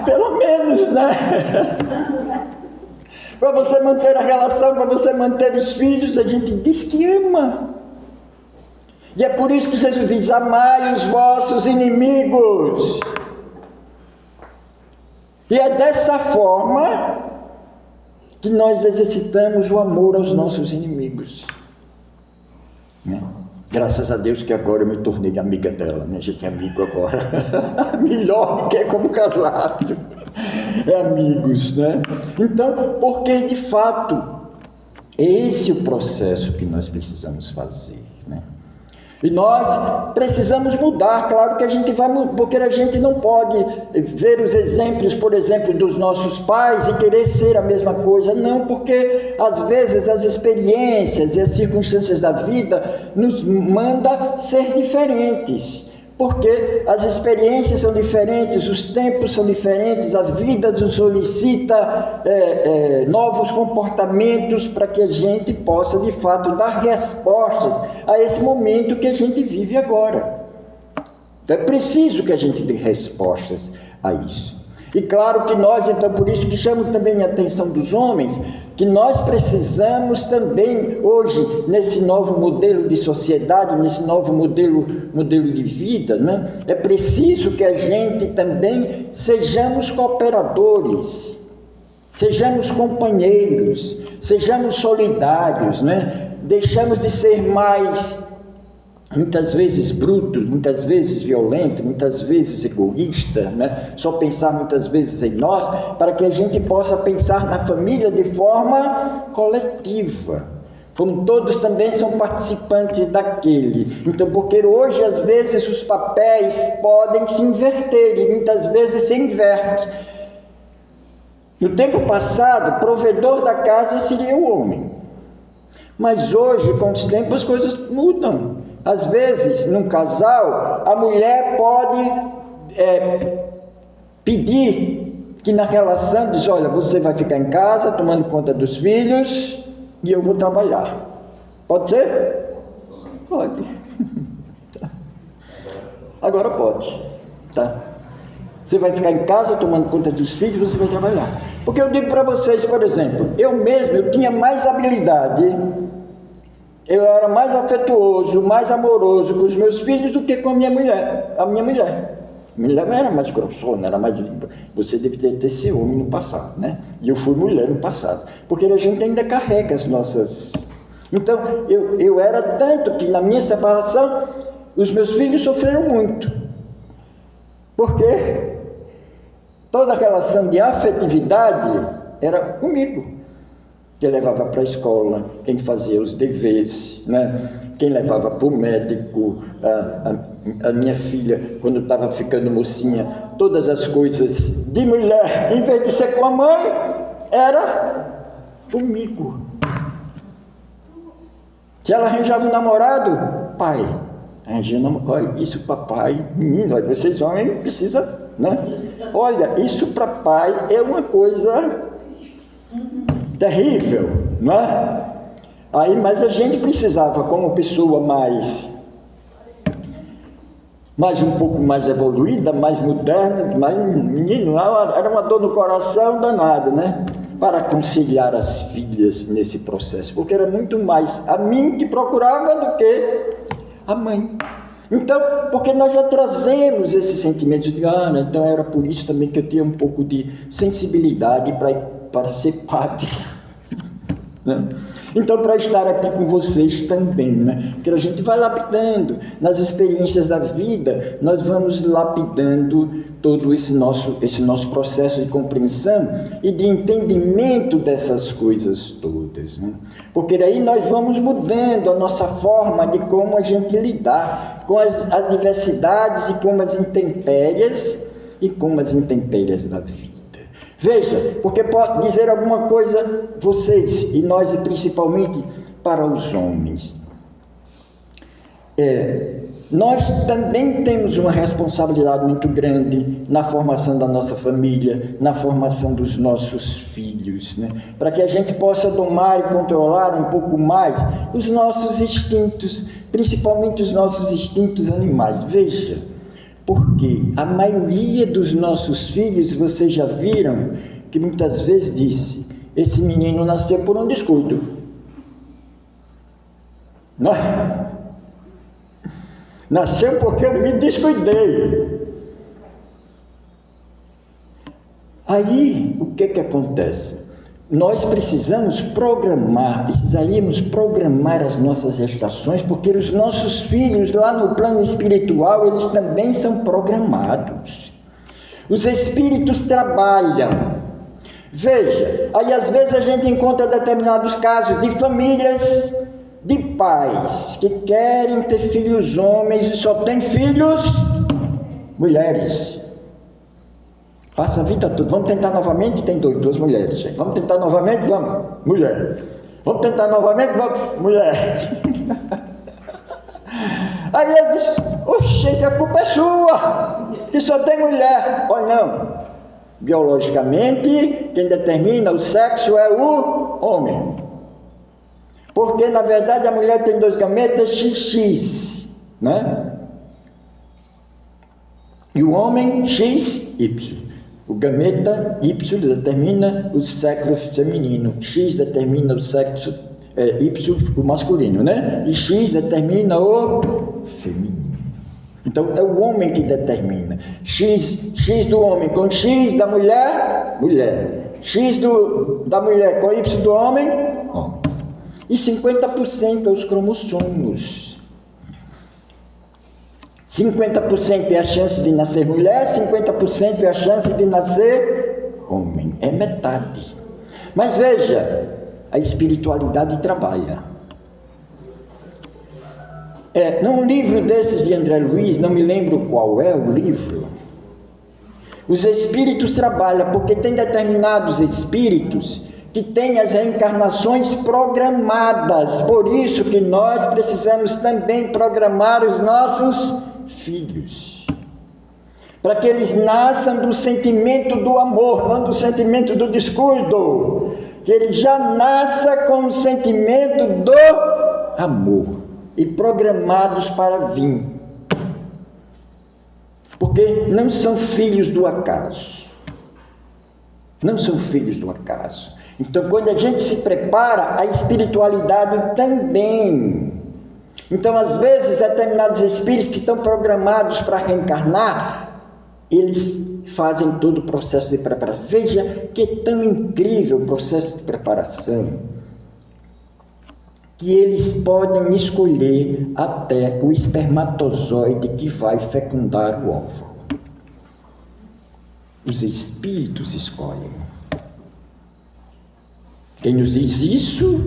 Pelo menos, né? Para você manter a relação, para você manter os filhos, a gente diz que ama. E é por isso que Jesus diz, amai os vossos inimigos. E é dessa forma que nós exercitamos o amor aos nossos inimigos. Né? Graças a Deus que agora eu me tornei amiga dela, né? A gente é amigo agora. Melhor do que como casado. É amigos, né? Então, porque de fato, é esse o processo que nós precisamos fazer, né? E nós precisamos mudar, claro que a gente vai mudar, porque a gente não pode ver os exemplos, por exemplo, dos nossos pais e querer ser a mesma coisa, não, porque às vezes as experiências e as circunstâncias da vida nos mandam ser diferentes, porque as experiências são diferentes, os tempos são diferentes, a vida nos solicita novos comportamentos para que a gente possa, de fato, dar respostas a esse momento que a gente vive agora. Então é preciso que a gente dê respostas a isso. E claro que nós, então, por isso que chamo também a atenção dos homens, que nós precisamos também, hoje, nesse novo modelo de sociedade, nesse novo modelo de vida, né? É preciso que a gente também sejamos cooperadores, sejamos companheiros, sejamos solidários, né? Deixamos de ser mais, muitas vezes brutos, muitas vezes violentos, muitas vezes egoístas, né? Só pensar muitas vezes em nós, para que a gente possa pensar na família de forma coletiva, como todos também são participantes daquele. Então, porque hoje às vezes os papéis podem se inverter e muitas vezes se inverte. No tempo passado, o provedor da casa seria o homem, mas hoje, com os tempos, as coisas mudam. Às vezes, num casal, a mulher pode pedir que na relação diz, olha, você vai ficar em casa tomando conta dos filhos e eu vou trabalhar. Pode ser? Pode. Agora pode. Tá? Você vai ficar em casa tomando conta dos filhos, você vai trabalhar. Porque eu digo para vocês, por exemplo, eu tinha mais habilidade, eu era mais afetuoso, mais amoroso com os meus filhos do que com a minha mulher. A minha mulher era mais grossona, era mais... Você deve ter ciúme no passado, né? E eu fui mulher no passado. Porque a gente ainda carrega as nossas... Então, eu era tanto que na minha separação, os meus filhos sofreram muito. Porque toda a relação de afetividade era comigo. Quem levava para a escola, quem fazia os deveres, né? Quem levava para o médico, a minha filha, quando estava ficando mocinha, todas as coisas de mulher, em vez de ser com a mãe, era comigo. Se ela arranjava um namorado, pai, arranjei um namorado, olha, isso papai, menino, olha, vocês homens precisam, né? Olha, isso para pai é uma coisa terrível, não é? Aí, mas a gente precisava, como pessoa mais um pouco mais evoluída, mais moderna, mais menino, era uma dor no coração danada, né? Para conciliar as filhas nesse processo, porque era muito mais a mim que procurava do que a mãe. Então, porque nós já trazemos esses sentimentos de, então era por isso também que eu tinha um pouco de sensibilidade para ser padre, né? Então, para estar aqui com vocês também, né? Porque a gente vai lapidando, nas experiências da vida, nós vamos lapidando todo esse nosso processo de compreensão e de entendimento dessas coisas todas, né? Porque daí nós vamos mudando a nossa forma de como a gente lidar com as adversidades e com as intempéries da vida. Veja, porque pode dizer alguma coisa, vocês, e nós principalmente para os homens. Nós também temos uma responsabilidade muito grande na formação da nossa família, na formação dos nossos filhos, né? Para que a gente possa domar e controlar um pouco mais os nossos instintos, principalmente os nossos instintos animais. Veja, porque a maioria dos nossos filhos, vocês já viram, que muitas vezes disse, esse menino nasceu por um descuido. Não é? Nasceu porque eu me descuidei. Aí, o que acontece? Nós precisaríamos programar as nossas gestações, porque os nossos filhos lá no plano espiritual, eles também são programados. Os espíritos trabalham. Veja, aí às vezes a gente encontra determinados casos de famílias, de pais que querem ter filhos homens e só tem filhos mulheres. Passa a vida toda, vamos tentar novamente, tem duas mulheres. Vamos tentar novamente, vamos, mulher. Vamos tentar novamente, vamos, mulher. Aí ele diz, oxe, a culpa é sua, que só tem mulher. Olha, não, biologicamente, quem determina o sexo é o homem. Porque, na verdade, a mulher tem 2 gametas XX, né? E o homem XY. O gameta Y determina o sexo feminino, X determina o sexo, Y o masculino, né? E X determina o feminino. Então, é o homem que determina. X do homem com X da mulher, mulher. X da mulher com Y do homem, homem. E 50% é os cromossomos. 50% é a chance de nascer mulher, 50% é a chance de nascer homem. É metade. Mas veja, a espiritualidade trabalha. Num livro desses de André Luiz, não me lembro qual é o livro, os espíritos trabalham, porque tem determinados espíritos que têm as reencarnações programadas. Por isso que nós precisamos também programar os nossos filhos, para que eles nasçam do sentimento do amor, não do sentimento do descuido, que ele já nasça com o sentimento do amor e programados para vir, porque não são filhos do acaso, não são filhos do acaso. Então, quando a gente se prepara, a espiritualidade também. Então, às vezes, determinados espíritos que estão programados para reencarnar, eles fazem todo o processo de preparação. Veja que é tão incrível o processo de preparação, que eles podem escolher até o espermatozoide que vai fecundar o óvulo. Os espíritos escolhem. Quem nos diz isso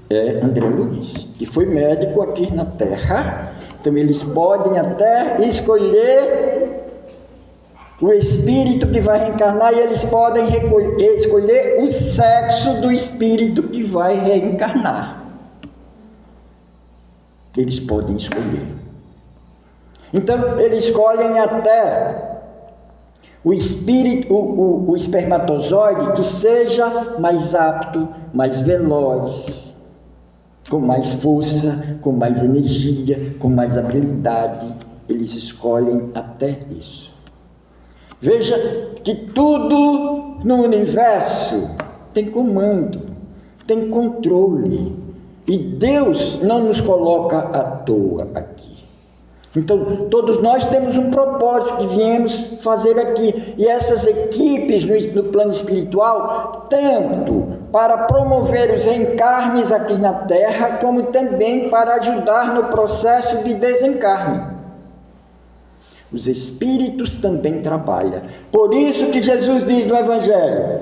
é André Luiz, que foi médico aqui na Terra. Então eles podem até escolher o espírito que vai reencarnar, e eles podem escolher o sexo do espírito que vai reencarnar. Eles podem escolher. Então eles escolhem até o espírito, o espermatozoide que seja mais apto, mais veloz, com mais força, com mais energia, com mais habilidade. Eles escolhem até isso. Veja que tudo no universo tem comando, tem controle. E Deus não nos coloca à toa aqui. Então, todos nós temos um propósito que viemos fazer aqui. E essas equipes no plano espiritual, tanto para promover os reencarnes aqui na Terra, como também para ajudar no processo de desencarne. Os espíritos também trabalham. Por isso que Jesus diz no Evangelho: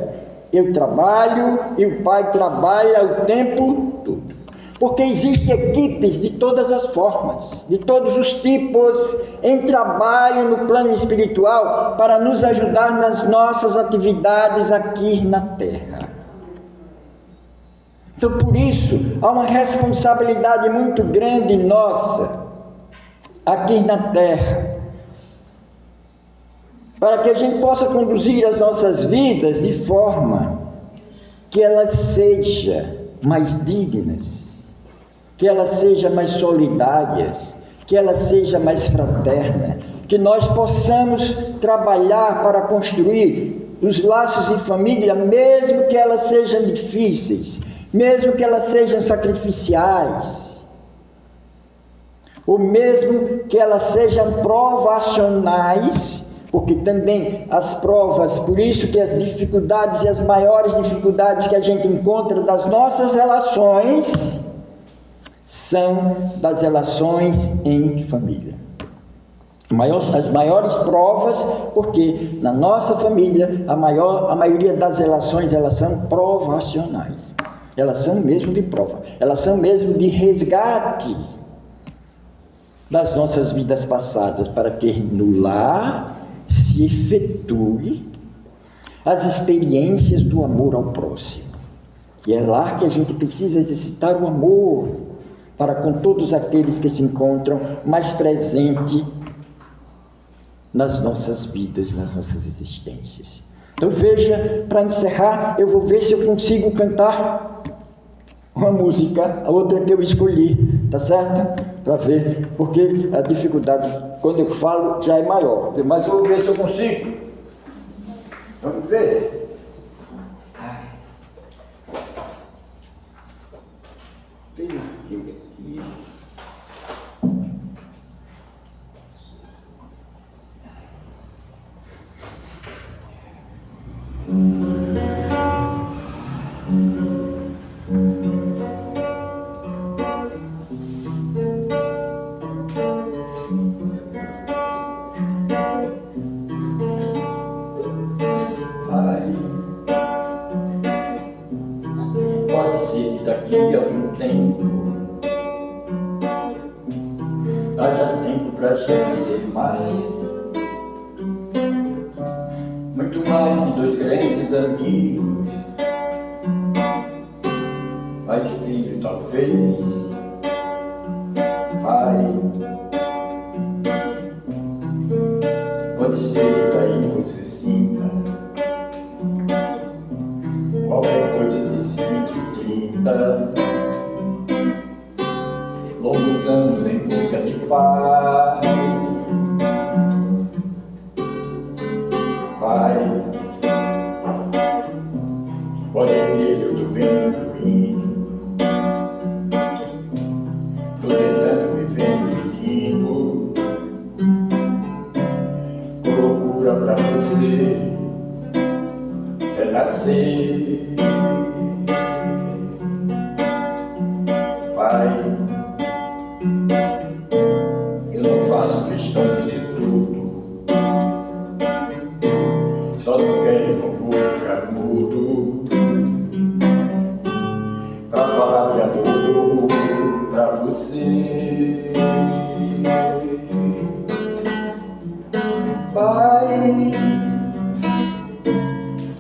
eu trabalho e o Pai trabalha o tempo todo. Porque existem equipes de todas as formas, de todos os tipos, em trabalho no plano espiritual, para nos ajudar nas nossas atividades aqui na Terra. Então, por isso, há uma responsabilidade muito grande nossa aqui na terra, para que a gente possa conduzir as nossas vidas de forma que elas sejam mais dignas, que elas sejam mais solidárias, que elas sejam mais fraternas, que nós possamos trabalhar para construir os laços de família, mesmo que elas sejam difíceis, mesmo que elas sejam sacrificiais, ou mesmo que elas sejam provacionais, porque também as provas, por isso que as dificuldades e as maiores dificuldades que a gente encontra das nossas relações são das relações em família. As maiores provas, porque na nossa família a maioria das relações elas são provacionais, elas são mesmo de prova, elas são mesmo de resgate das nossas vidas passadas, para que no lar se efetue as experiências do amor ao próximo. E é lá que a gente precisa exercitar o amor para com todos aqueles que se encontram mais presente nas nossas vidas, nas nossas existências. Então veja, para encerrar, eu vou ver se eu consigo cantar uma música, a outra que eu escolhi, tá certo? Para ver, porque a dificuldade, quando eu falo, já é maior. Mas eu vou ver se eu consigo. Vamos ver. Pode ser que daqui a algum tempo haja tempo pra gente ser mais, muito mais que dois grandes amigos, pai e filho talvez, pai. Pode ser que daí você sinta qualquer coisa desses 20 e 30 longos anos em busca de paz. Pai, pode crer, eu tô vendo indo, tô tentando viver lindo, com loucura pra você renascer. Pai, eu não faço questão disso tudo, só não quero, não vou ficar mudo pra falar de amor pra você. Pai,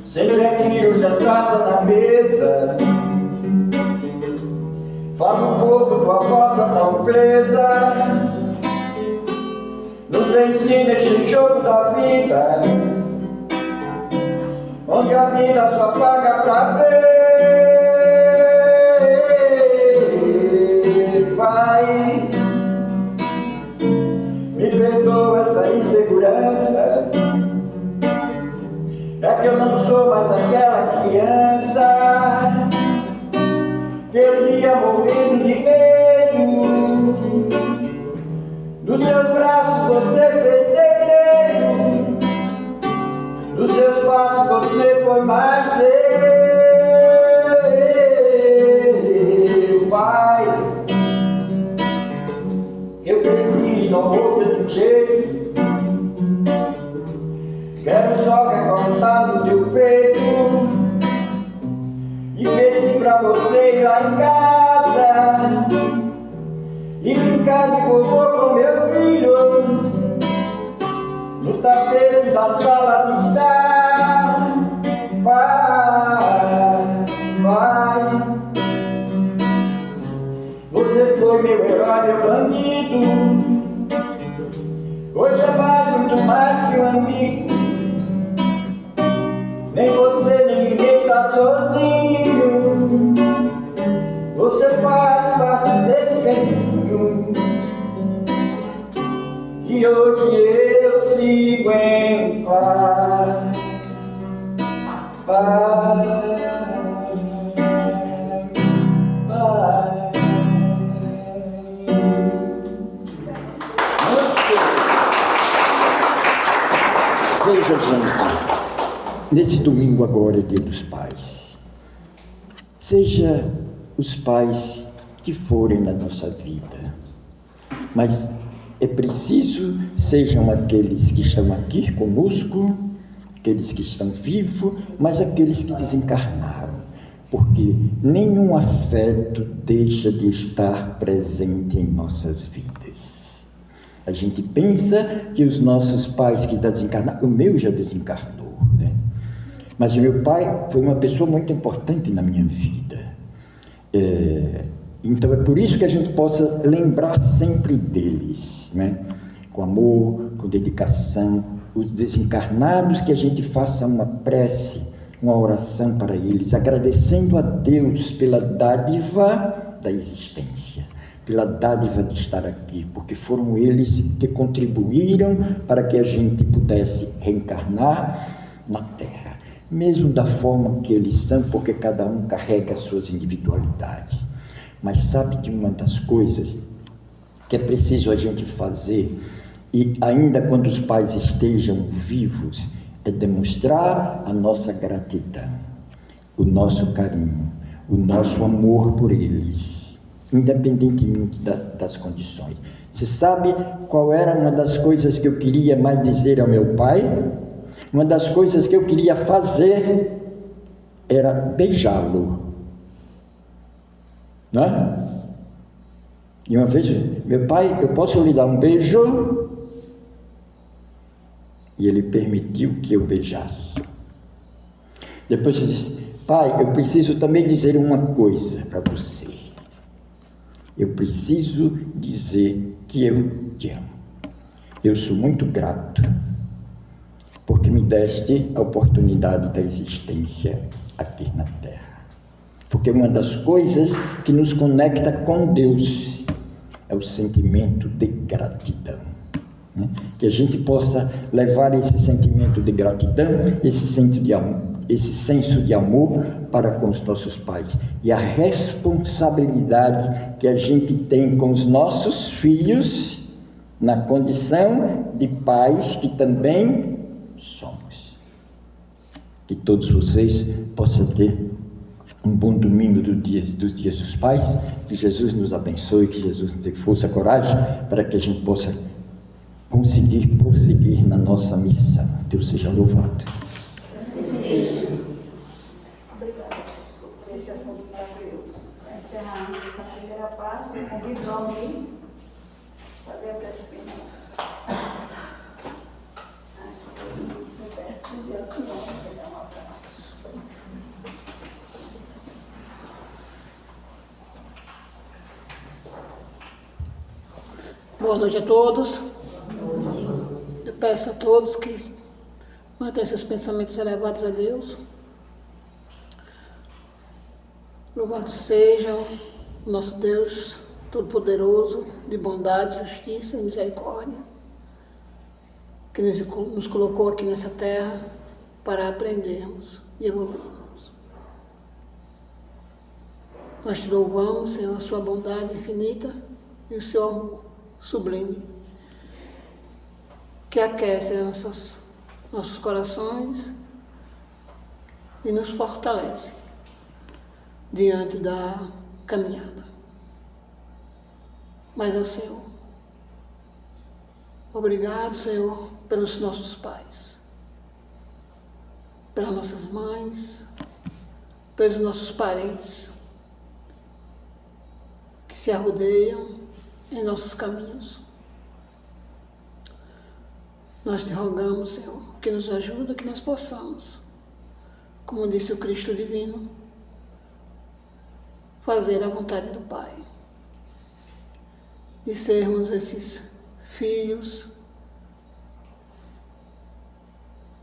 sempre aquilo jantada na mesa, fala um pouco tua voz tão presa, nos ensina esse jogo da vida, onde a vida só paga pra ver. Pai, me perdoa essa insegurança, é que eu não sou mais aquela criança que eu ia morrendo de medo. Dos seus braços você fez segredo, dos seus passos você foi mais eu. Pai, eu cresci no outro jeito, quero só recortar no teu peito e pedir pra você ir lá em casa e brincar de vovô com meu filho no tapete da sala de estar. Pai, pai, você foi meu herói, meu bandido, nasce um amigo. Nem você, nem ninguém tá sozinho. Você faz parte desse caminho que hoje eu sigo em paz. Paz. Veja, gente, nesse domingo agora é Dia dos Pais. Seja os pais que forem na nossa vida, mas é preciso sejam aqueles que estão aqui conosco, aqueles que estão vivos, mas aqueles que desencarnaram, porque nenhum afeto deixa de estar presente em nossas vidas. A gente pensa que os nossos pais que estão desencarnados, o meu já desencarnou, né? Mas o meu pai foi uma pessoa muito importante na minha vida. Então é por isso que a gente possa lembrar sempre deles, né? Com amor, com dedicação, os desencarnados, que a gente faça uma prece, uma oração para eles, agradecendo a Deus pela dádiva da existência, pela dádiva de estar aqui, porque foram eles que contribuíram para que a gente pudesse reencarnar na Terra, mesmo da forma que eles são, porque cada um carrega as suas individualidades. Mas sabe que uma das coisas que é preciso a gente fazer, e ainda quando os pais estejam vivos, é demonstrar a nossa gratidão, o nosso carinho, o nosso amor por eles, independentemente das condições. Você sabe qual era uma das coisas que eu queria mais dizer ao meu pai? Uma das coisas que eu queria fazer era beijá-lo, né? E uma vez, meu pai, eu posso lhe dar um beijo? E ele permitiu que eu beijasse. Depois eu disse, pai, eu preciso também dizer uma coisa para você. Eu preciso dizer que eu te amo. Eu sou muito grato porque me deste a oportunidade da existência aqui na Terra. Porque uma das coisas que nos conecta com Deus é o sentimento de gratidão, né? Que a gente possa levar esse sentimento de gratidão, esse senso de amor para com os nossos pais, e a responsabilidade que a gente tem com os nossos filhos na condição de pais que também somos. Que todos vocês possam ter um bom domingo dos dias dos pais, que Jesus nos abençoe, que Jesus nos dê força, coragem, para que a gente possa conseguir prosseguir na nossa missão. Deus seja louvado. Obrigada por esse assunto maravilhoso. Encerramos essa primeira parte, eu convido o Almir a fazer a prece final. Eu peço dizer que não, vou dar um abraço. Boa noite a todos. Eu peço a todos que mantenham seus pensamentos elevados a Deus. Louvado seja o nosso Deus Todo-Poderoso, de bondade, justiça e misericórdia, que nos colocou aqui nessa terra para aprendermos e evoluirmos. Nós te louvamos, Senhor, a sua bondade infinita e o seu amor sublime, que aquece nossos corações e nos fortalece diante da caminhada. Mas ao Senhor, obrigado, Senhor, pelos nossos pais, pelas nossas mães, pelos nossos parentes que se arrodeiam em nossos caminhos. Nós te rogamos, Senhor, que nos ajude, que nós possamos, como disse o Cristo Divino, fazer a vontade do Pai e sermos esses filhos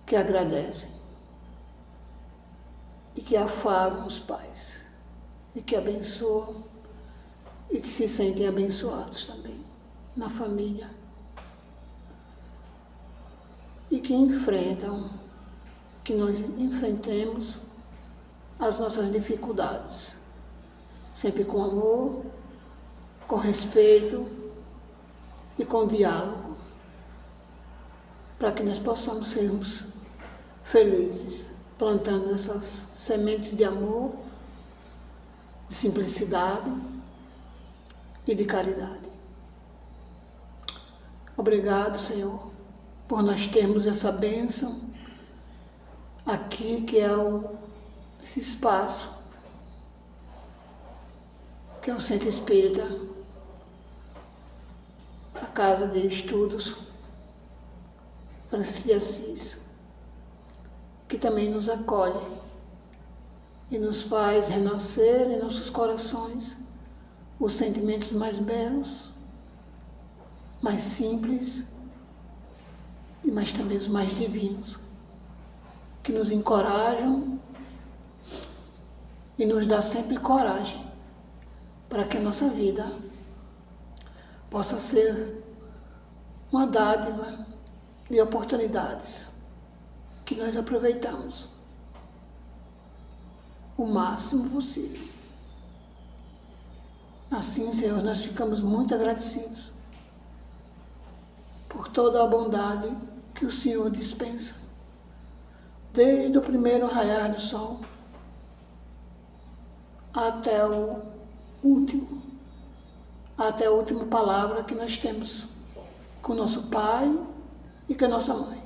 que agradecem e que afagam os pais e que abençoam e que se sentem abençoados também na família e que nós enfrentemos as nossas dificuldades, sempre com amor, com respeito e com diálogo, para que nós possamos sermos felizes, plantando essas sementes de amor, de simplicidade e de caridade. Obrigado, Senhor, por nós termos essa bênção aqui, que é esse espaço, que é o Centro Espírita, a Casa de Estudos Francisco de Assis, que também nos acolhe e nos faz renascer em nossos corações os sentimentos mais belos, mais simples e mais também os mais divinos, que nos encorajam e nos dá sempre coragem para que a nossa vida possa ser uma dádiva de oportunidades que nós aproveitamos o máximo possível. Assim, Senhor, nós ficamos muito agradecidos por toda a bondade que o Senhor dispensa, desde o primeiro raiar do sol até a última palavra que nós temos com o nosso pai e com a nossa mãe,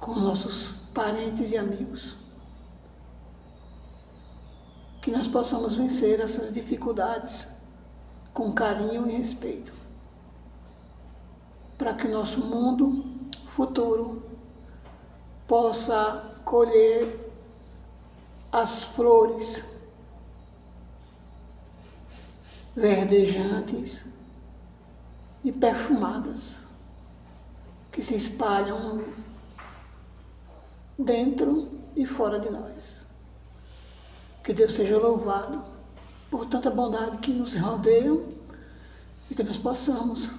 com nossos parentes e amigos. Que nós possamos vencer essas dificuldades com carinho e respeito, para que o nosso mundo futuro possa colher as flores verdejantes e perfumadas que se espalham dentro e fora de nós. Que Deus seja louvado por tanta bondade que nos rodeia e que nós possamos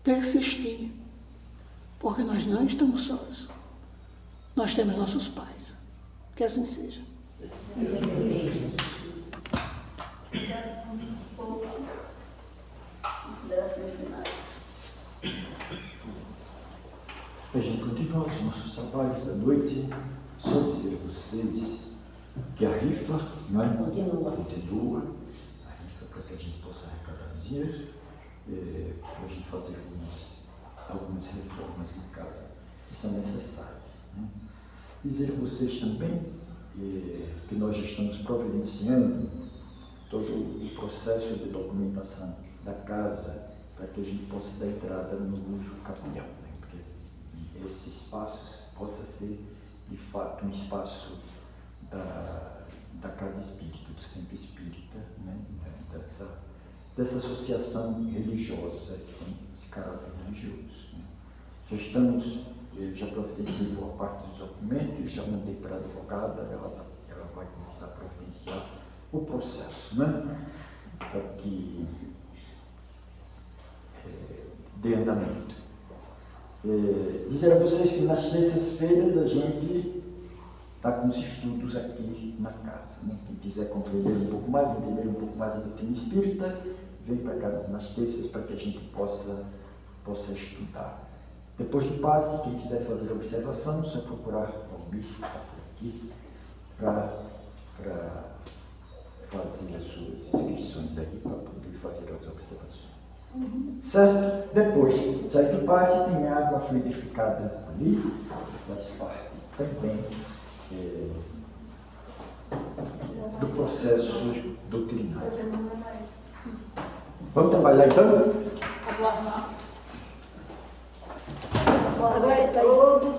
persistir, porque nós não estamos sós. Nós temos nossos pais. Que assim seja. Considerações finais. A gente continua os nossos trabalhos da noite. Só dizer a vocês que a rifa, não é? Continua. A rifa para que a gente possa arrecadar dinheiro, para a gente fazer algumas reformas em casa que são necessárias. Né? Dizer a vocês também que nós já estamos providenciando todo o processo de documentação da casa para que a gente possa dar entrada no uso capião, né? Porque esse espaço possa ser de fato um espaço da Casa Espírita, do Centro Espírita, né? dessa associação religiosa que tem esse caráter religioso. Né? Já providenciei boa parte dos documentos, já mandei para a advogada, ela vai começar a providenciar o processo, né? Para que dê andamento. Dizer a vocês que nas terças-feiras a gente está com os estudos aqui na casa. Né? Quem quiser compreender um pouco mais, entender um pouco mais da doutrina espírita, vem para cá nas terças para que a gente possa estudar. Depois de passe, quem quiser fazer observação, só procurar o Almir, que está por aqui, para fazer as suas inscrições aqui, para poder fazer as observações. Certo? Depois, sair do passe, tem água fluidificada ali, que faz parte também do processo doutrinário. Vamos trabalhar então? Boa noite a todos.